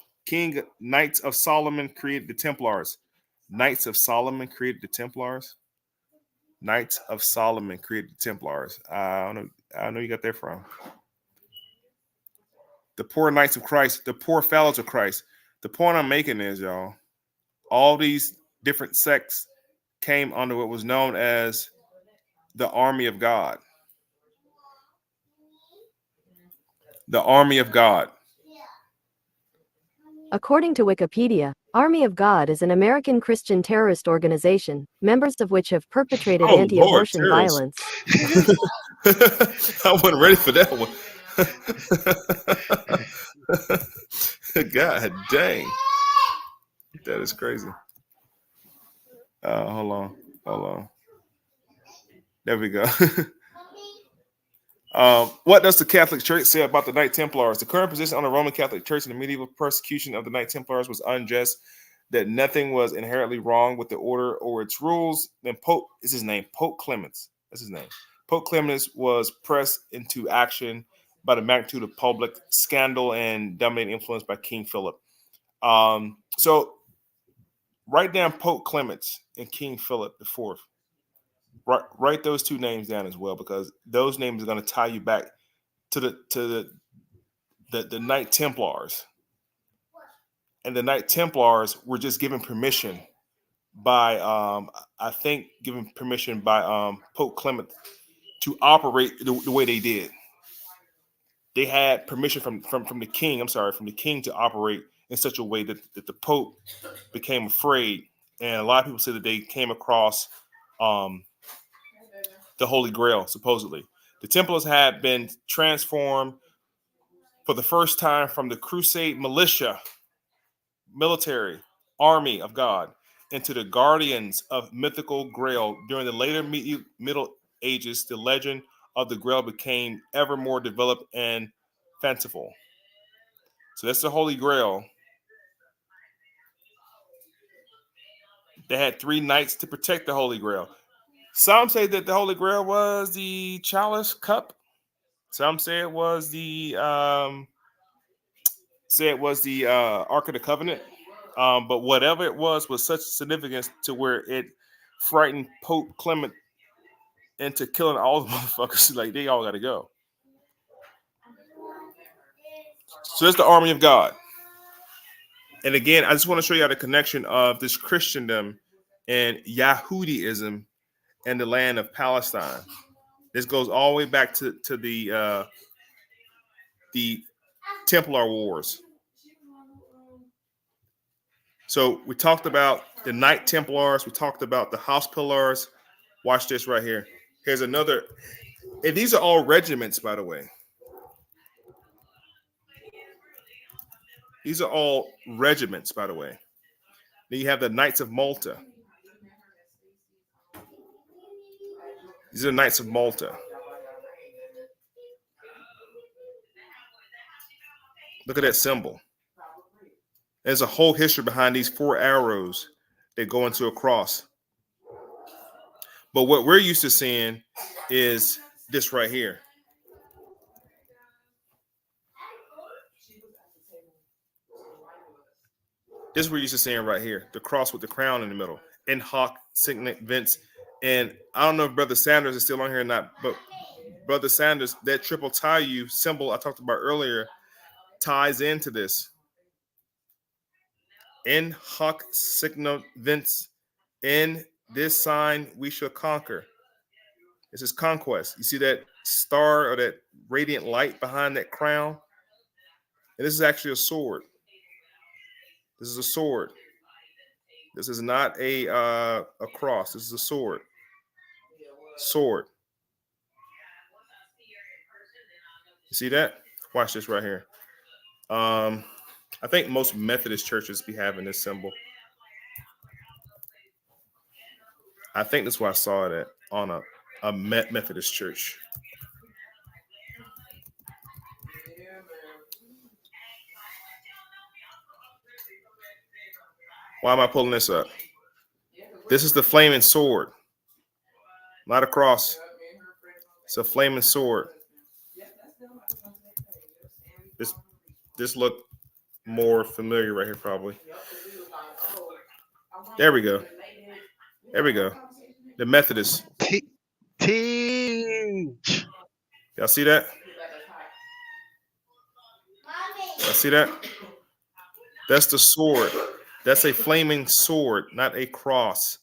Knights of Solomon created the Templars. Knights of Solomon created the Templars. Knights of Solomon created the Templars. I don't know you got that from. The poor Knights of Christ, the poor fellows of Christ. The point I'm making is, y'all, all these different sects came under what was known as the army of God. The army of God.
According to Wikipedia, Army of God is an American Christian terrorist organization, members of which have perpetrated
Oh,
anti-abortion
Lord, terrorist.
violence.
I wasn't ready for that one. God dang. That is crazy. Hold on. There we go. What does the Catholic Church say about the Knight Templars? The current position on the Roman Catholic Church in the medieval persecution of the Knight Templars was unjust, that nothing was inherently wrong with the order or its rules. Then Pope is his name, Pope Clemens. That's his name. Pope Clemens was pressed into action by the magnitude of public scandal and dominating influence by King Philip. So write down Pope Clemens and King Philip IV. Write those two names down as well, because those names are going to tie you back to the Knight Templars. And the Knight Templars were just given permission by Pope Clement to operate the way they did. They had permission from the king. From the king to operate in such a way that the Pope became afraid, and a lot of people say that they came across the Holy Grail. Supposedly, the Templars had been transformed for the first time from the Crusade military army of God into the guardians of mythical Grail. During the later Middle Ages, the legend of the Grail became ever more developed and fanciful. So that's the Holy Grail. They had 3 knights to protect the Holy Grail. Some say that the Holy Grail was the chalice cup. Some say it was the Ark of the Covenant. But whatever it was such significance to where it frightened Pope Clement into killing all the motherfuckers. Like, they all got to go. So that's the army of God. And again, I just want to show you the connection of this Christendom and Yahudiism and the land of Palestine. This goes all the way back to the Templar Wars. So we talked about the Knight Templars. We talked about the Hospitallars. Watch this right here. Here's another. And these are all regiments, by the way. These are all regiments, by the way. Then you have the Knights of Malta. These are the Knights of Malta. Look at that symbol. There's a whole history behind these 4 arrows that go into a cross. But what we're used to seeing is this right here. This is what we're used to seeing right here. The cross with the crown in the middle. In hoc signet vince. And I don't know if Brother Sanders is still on here or not, but Brother Sanders, that triple tie symbol I talked about earlier ties into this. In hoc signet vince. In this sign we shall conquer. This is conquest. You see that star or that radiant light behind that crown? And this is actually a sword. This is a sword. This is not a cross. This is a sword. Sword. You see that? Watch this right here. I think most Methodist churches be having this symbol. I think that's why I saw it on a Methodist church. Why am I pulling this up? This is the flaming sword. Not a cross. It's a flaming sword. This look more familiar right here, probably. There we go. There we go. The Methodists.
Teach.
Y'all see that? Y'all see that? That's the sword. That's a flaming sword, not a cross.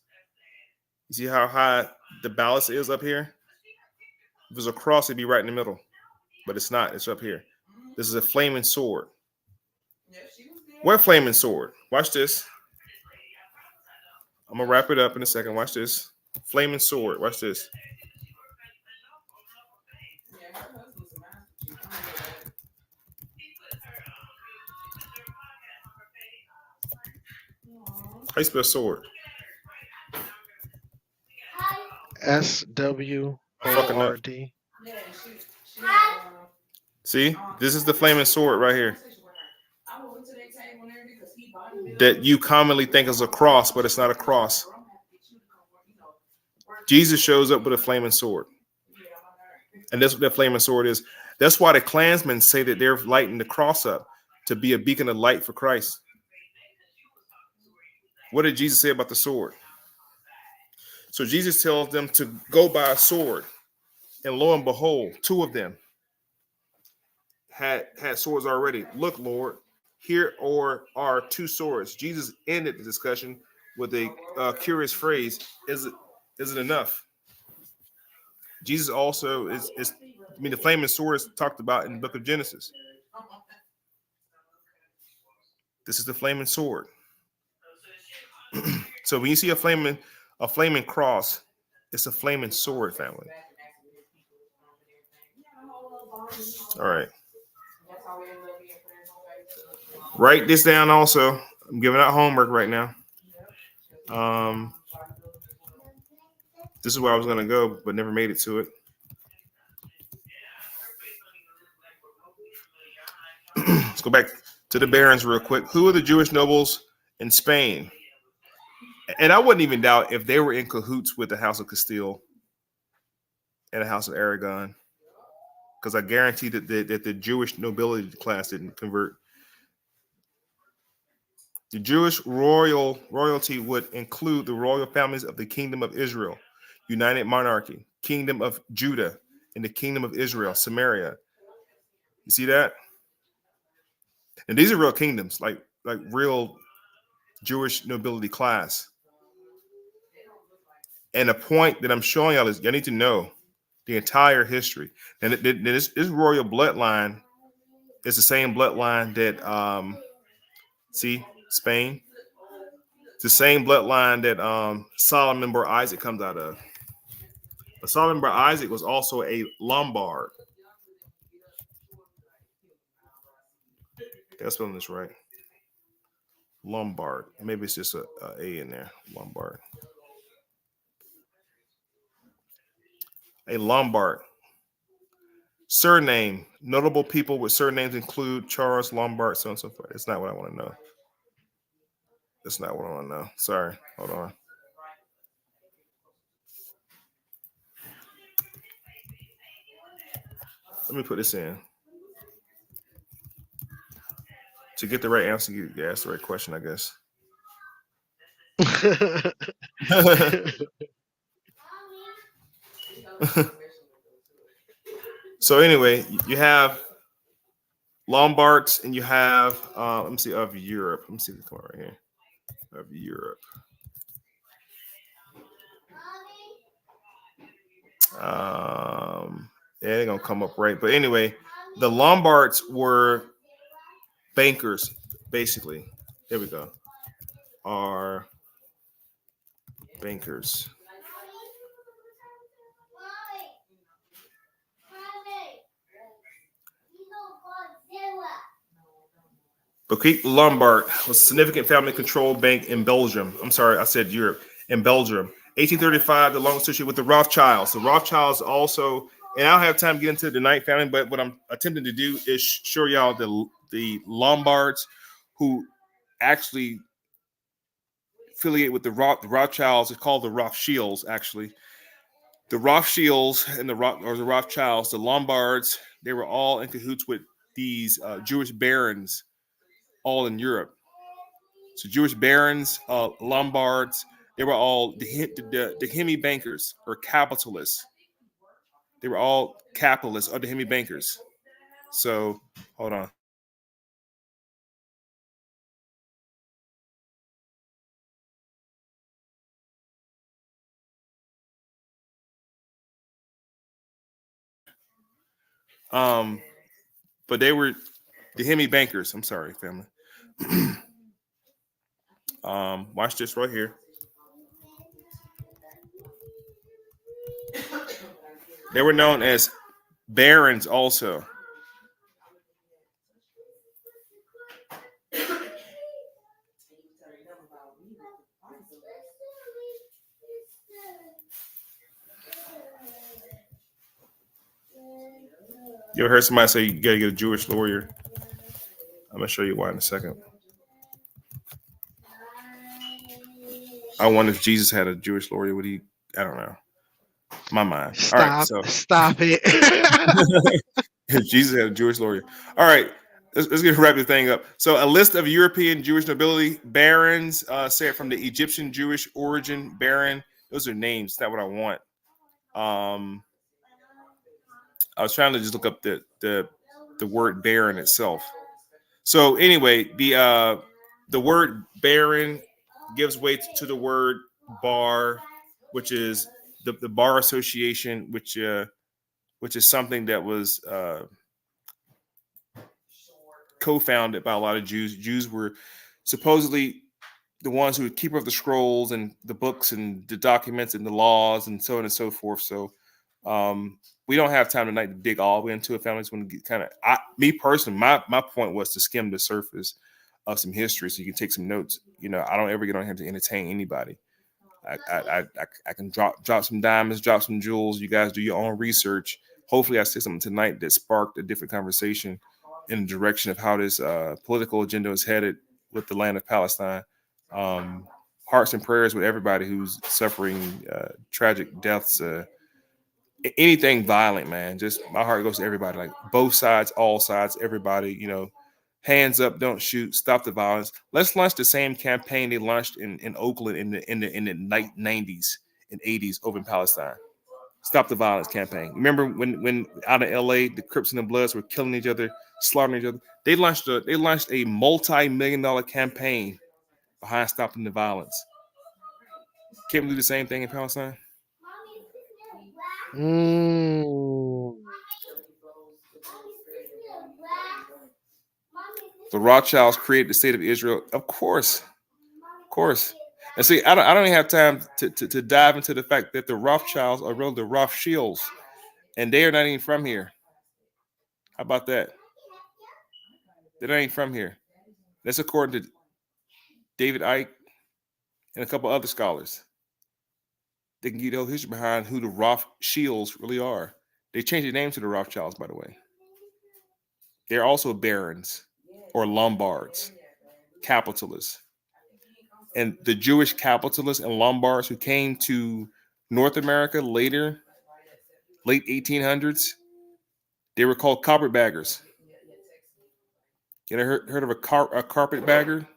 You see how high the ballast is up here? If it was a cross, it'd be right in the middle. But it's not. It's up here. This is a flaming sword. What flaming sword? Watch this. I'm going to wrap it up in a second. Watch this. Flaming sword. Watch this. How you spell sword?
SWORD.
See, this is the flaming sword right here that you commonly think is a cross, but it's not a cross. Jesus shows up with a flaming sword, and that's what that flaming sword is. That's why the Klansmen say that they're lighting the cross up to be a beacon of light for Christ. What did Jesus say about the sword? So Jesus tells them to go buy a sword, and lo and behold, two of them had swords already. Look, Lord, here are two swords. Jesus ended the discussion with a curious phrase: "Is it enough?" Jesus also is. I mean, the flaming sword is talked about in the book of Genesis. This is the flaming sword. So when you see a flaming cross, it's a flaming sword, family. All right. Write this down also. I'm giving out homework right now. This is where I was going to go, but never made it to it. Let's go back to the barons real quick. Who are the Jewish nobles in Spain? And I wouldn't even doubt if they were in cahoots with the House of Castile and the House of Aragon, because I guarantee that the Jewish nobility class didn't convert. The Jewish royalty would include the royal families of the Kingdom of Israel, United Monarchy, Kingdom of Judah, and the Kingdom of Israel, Samaria. You see that? And these are real kingdoms, like real Jewish nobility class. And the point that I'm showing y'all is y'all need to know the entire history. And this royal bloodline is the same bloodline that see Spain. It's the same bloodline that Solomon bar Isaac comes out of. But Solomon bar Isaac was also a Lombard. That's spelling this right. Lombard. Maybe it's just a in there. Lombard. A Lombard. Surname. Notable people with surnames include Charles Lombard, so on and so forth. It's not what I want to know. That's not what I want to know. Sorry. Hold on. Let me put this in. To get the right answer, you ask the right question, I guess. So anyway, you have Lombards and you have, let me see, of Europe. Let me see if it's coming right here. Of Europe. Yeah, they're gonna come up right. But anyway, the Lombards were bankers, basically. Here we go. Are bankers. Bequeath Lombard was a significant family-controlled bank in Belgium. I'm sorry, I said Europe. In Belgium. 1835, the long associated with the Rothschilds. The Rothschilds also, and I don't have time to get into the Knight family, but what I'm attempting to do is show y'all the Lombards who actually affiliate with the Rothschilds. It's called the Rothschilds, actually. The Rothschilds and the Rothschilds, the Lombards, they were all in cahoots with these Jewish barons all in Europe. So Jewish barons, Lombards, they were all the Hemi bankers or capitalists. They were all capitalists or the Hemi bankers. So hold on. But they were the Hemi bankers. I'm sorry, family. Watch this right here. They were known as barons also. You ever heard somebody say you gotta get a Jewish lawyer? I'm gonna show you why in a second. I wonder if Jesus had a Jewish lawyer. Would he? I don't know. My mind.
Stop.
All right, so
Stop it.
if Jesus had a Jewish lawyer. All right, let's get wrap the thing up. So a list of European Jewish nobility barons, say from the Egyptian Jewish origin baron. Those are names. That's not what I want. I was trying to just look up the word baron itself. So anyway, the word baron gives way to the word bar, which is the bar association, which is something that was co-founded by a lot of Jews. Jews were supposedly the ones who would keep up the scrolls and the books and the documents and the laws and so on and so forth. So we don't have time tonight to dig all the way into it. Families want to get kind of, me personally, my point was to skim the surface of some history so you can take some notes. You know, I don't ever get on here to entertain anybody. I can drop some diamonds, drop some jewels. You guys do your own research. Hopefully I say something tonight that sparked a different conversation in the direction of how this political agenda is headed with the land of Palestine. Hearts and prayers with everybody who's suffering tragic deaths, anything violent, man. Just my heart goes to everybody, like both sides, all sides, everybody, you know, hands up, don't shoot, stop the violence. Let's launch the same campaign they launched in Oakland in the late 90s and 80s over in Palestine. Stop the violence campaign. Remember when out of LA, the Crips and the Bloods were killing each other, slaughtering each other. They launched a multi-million-dollar campaign behind stopping the violence. Can't we do the same thing in Palestine? The Rothschilds created the state of Israel. Of course. And see, I don't even have time to dive into the fact that the Rothschilds are really the Rothschilds, and they are not even from here. How about that? They're not even from here. That's according to David Icke and a couple other scholars. They can get the whole history behind who the Rothschilds really are. They changed their name to the Rothschilds, by the way. They're also barons or Lombards, capitalists. And the Jewish capitalists and Lombards who came to North America later, late 1800s, they were called carpetbaggers. You ever heard of a carpetbagger?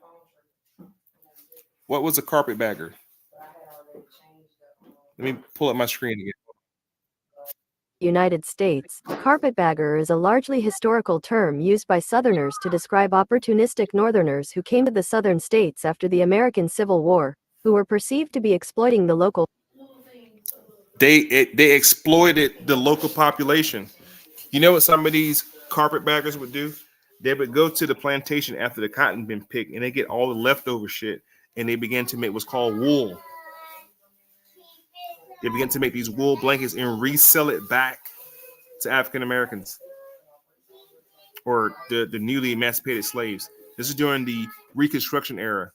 What was a carpetbagger? Let me pull up my screen again.
United States, carpetbagger is a largely historical term used by Southerners to describe opportunistic Northerners who came to the Southern states after the American Civil War, who were perceived to be exploiting the local.
They exploited the local population. You know what some of these carpetbaggers would do? They would go to the plantation after the cotton been picked, and they get all the leftover shit, and they begin to make what's called wool. They begin to make these wool blankets and resell it back to African Americans or the newly emancipated slaves. This is during the Reconstruction era.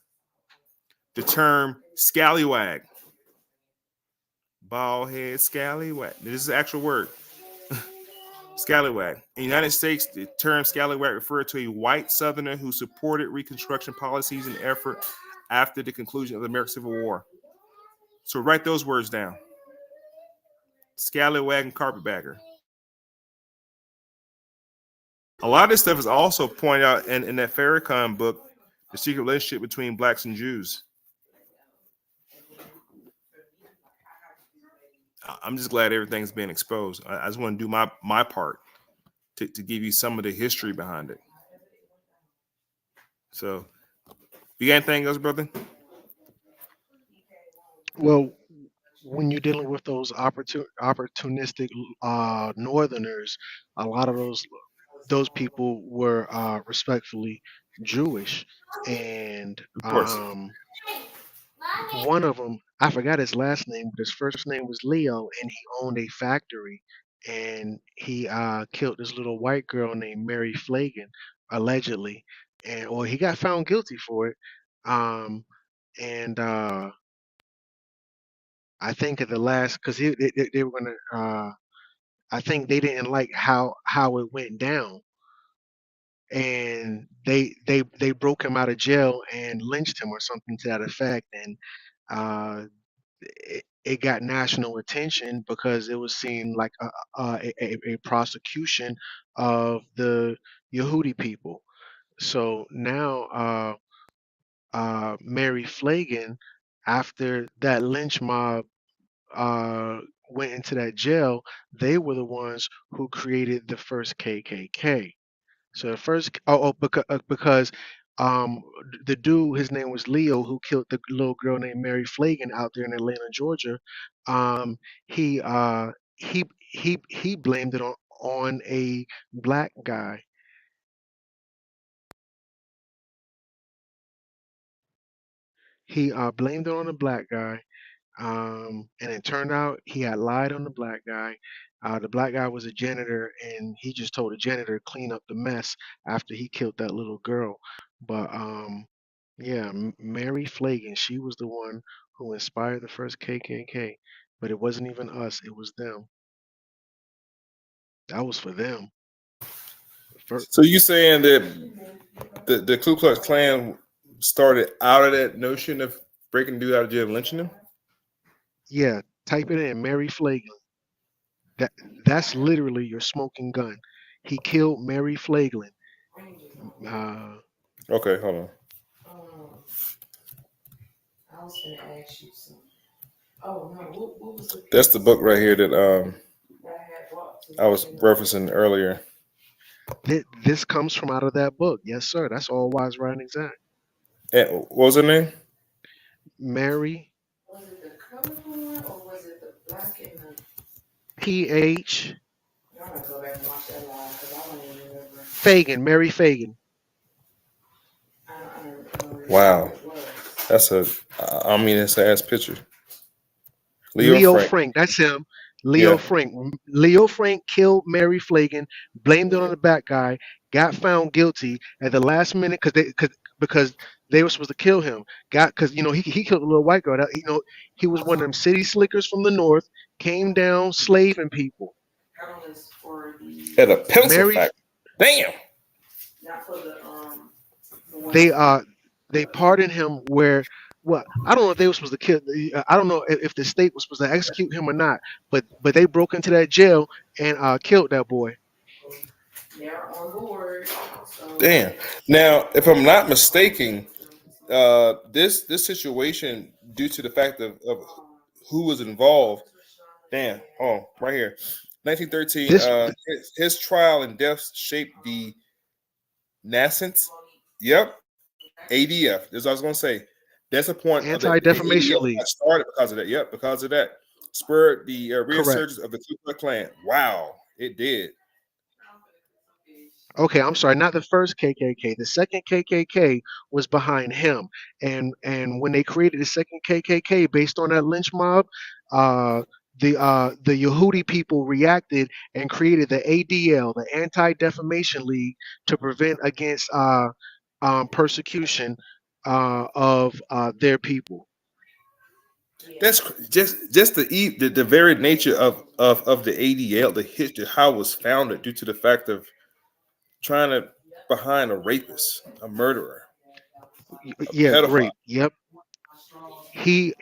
The term scallywag, bald head scallywag. This is the actual word. Scallywag. In the United States, the term scallywag referred to a white Southerner who supported Reconstruction policies and effort after the conclusion of the American Civil War. So write those words down. Scallywag and carpetbagger. A lot of this stuff is also pointed out in that Farrakhan book, The Secret Relationship Between Blacks and Jews. I'm just glad everything's being exposed. I just want to do my part to give you some of the history behind it. So, you got anything else, brother?
Well, when you're dealing with those opportunistic Northerners, a lot of those people were respectfully Jewish, and
Of course.
one of them, I forgot his last name, but his first name was Leo, and he owned a factory, and he killed this little white girl named Mary Flagan, allegedly, and or he got found guilty for it, um, and I think at the last, because they were gonna, I think they didn't like how it went down, and they broke him out of jail and lynched him or something to that effect, and uh, it got national attention because it was seen like a prosecution of the Yehudi people. So now Mary Flagan, after that lynch mob uh, went into that jail, they were the ones who created the first KKK. So the first, because the dude, his name was Leo, who killed the little girl named Mary Flagan out there in Atlanta, Georgia. He he blamed it on a black guy. He blamed it on a black guy, and it turned out he had lied on the black guy. The black guy was a janitor, and he just told the janitor to clean up the mess after he killed that little girl. But yeah, Mary Flagan, she was the one who inspired the first KKK. But it wasn't even us; it was them. That was for them.
So you saying that the Ku Klux Klan started out of that notion of breaking dude out of jail and lynching him?
Yeah, type it in, Mary Flagan. That's literally your smoking gun. He killed Mary Flagan.
Okay, hold on.
I was going to ask you something. Oh no, what was the?
That's the book right here that I was referencing earlier.
This comes from out of that book. Yes, sir. That's all wise writing exact.
And what was her name?
Mary.
Was it the colored one or was it the black and the?
PH.
Y'all gotta go back and watch that live because I don't even remember.
Fagan, Mary Fagan.
I don't remember
Wow, that's it's an ass picture.
Leo Frank, that's him. Leo
Yeah.
Frank. Leo Frank killed Mary Flagan, blamed it on the black guy, got found guilty at the last minute because they were supposed to kill him. Because he killed a little white girl. He was one of them city slickers from the north, came down slaving people.
At a pencil
Mary,
factory. Damn.
Not for the
they pardoned him where. Well, I don't know if they were supposed to kill. I don't know if the state was supposed to execute him or not. But they broke into that jail and killed that boy.
They're on board. So.
Damn. Now, if I'm not mistaken, this situation, due to the fact of who was involved, damn. Oh, right here, 1913. His trial and death shaped the nascence. Yep. ADF. This is what I was gonna say. That's a point.
Anti-Defamation League
started because of that. Yep, because of that spurred the resurgence of the Ku Klux Klan. Wow, it did.
Okay, I'm sorry, not the first KKK. The second KKK was behind him, and when they created the second KKK based on that lynch mob, the Yehudi people reacted and created the ADL, the Anti-Defamation League, to prevent against persecution of their people.
That's just the very nature of the ADL, the history, how it was founded, due to the fact of trying to behind a rapist, a murderer,
Yeah,
pedophile.
rape. Yep. He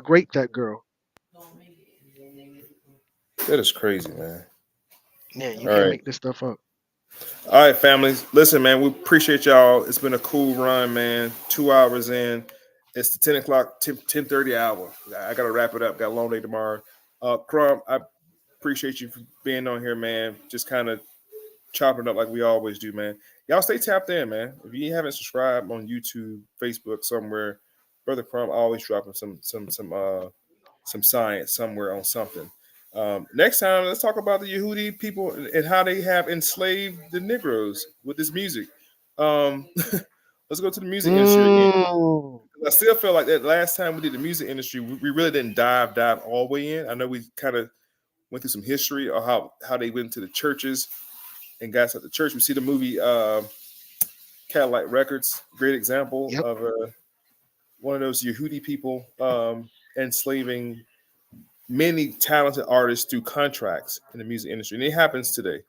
raped that girl.
That is crazy, man.
Yeah, you can't make this stuff up.
All right, families. Listen, man, we appreciate y'all. It's been a cool run, man. 2 hours in. It's the 10 o'clock, 10:30 hour. I got to wrap it up. Got a long day tomorrow. Crumb, I appreciate you for being on here, man. Just kind of chopping it up like we always do, man. Y'all stay tapped in, man. If you haven't subscribed on YouTube, Facebook, somewhere, Brother Crumb always dropping some some science somewhere on something. Next time, let's talk about the Yehudi people and how they have enslaved the Negroes with this music. Let's go to the music industry again. I still feel like that last time we did the music industry, we really didn't dive all the way in. I know we kind of went through some history of how they went to the churches and got to the church. We see the movie Cadillac Records, great example of one of those Yehudi people enslaving many talented artists through contracts in the music industry. And it happens today.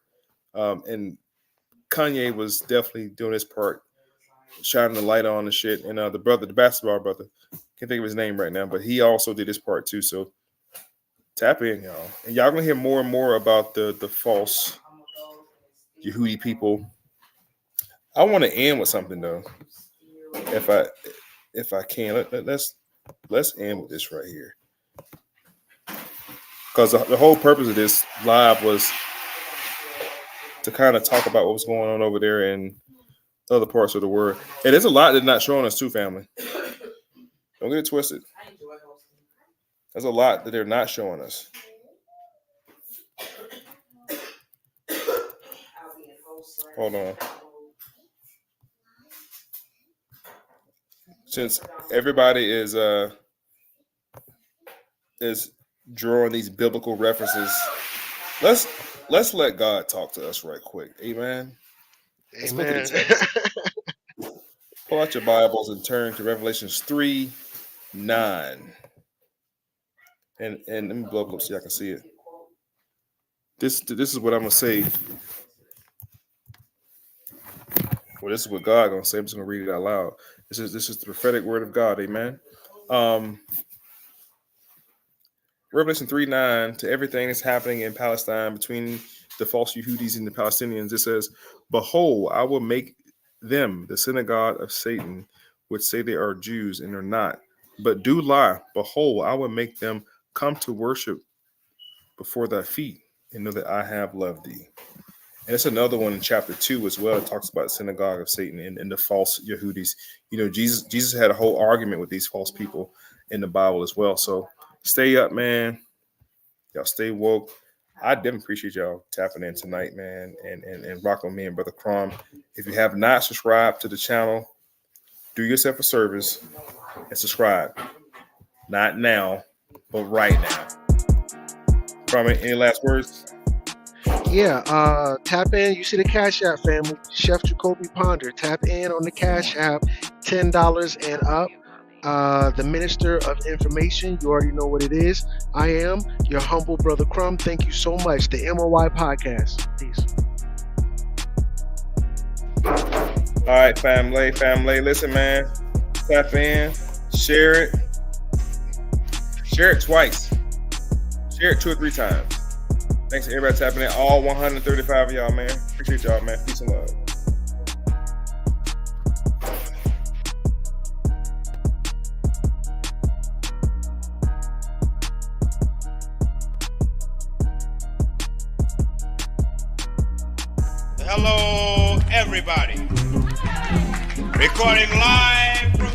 And Kanye was definitely doing his part, shining the light on the shit. And the basketball brother, can't think of his name right now, but he also did his part too. So tap in, y'all. And y'all gonna hear more and more about the false Yehudi people. I want to end with something though. If I can, let's end with this right here. Because the whole purpose of this live was to kind of talk about what was going on over there in other parts of the world. And there's a lot they're not showing us too, family. Don't get it twisted. There's a lot that they're not showing us. Hold on. Since everybody is drawing these biblical references, let's let God talk to us right quick. Amen.
Amen.
Pull out your Bibles and turn to Revelations 3:9. And let me blow up so y'all can see it. This is what I'm gonna say. Well, this is what God gonna say. I'm just gonna read it out loud. This is the prophetic word of God. Amen. Revelation 3:9, to everything that's happening in Palestine between the false Yehudis and the Palestinians, it says, "Behold, I will make them the synagogue of Satan, which say they are Jews and are not, but do lie. Behold, I will make them come to worship before thy feet and know that I have loved thee." And it's another one in chapter 2 as well. It talks about the synagogue of Satan and the false Yehudis. You know, Jesus had a whole argument with these false people in the Bible as well. So stay up, man. Y'all stay woke. I definitely appreciate y'all tapping in tonight, man, and rocking with me and Brother Crumb. If you have not subscribed to the channel, do yourself a service and subscribe. Not now, but right now. Crumb, any last words?
Yeah, tap in. You see the Cash App, family. Chef Jacoby Ponder. Tap in on the Cash App, $10 and up. The Minister of Information, you already know what it is. I am your humble Brother Crumb. Thank you so much. The M.O.I podcast. Peace.
All right, family. Listen, man. Tap in. Share it. Share it twice. Share it 2 or 3 times. Thanks to everybody tapping in. All 135 of y'all, man. Appreciate y'all, man. Peace and love.
Hello, everybody. Recording live from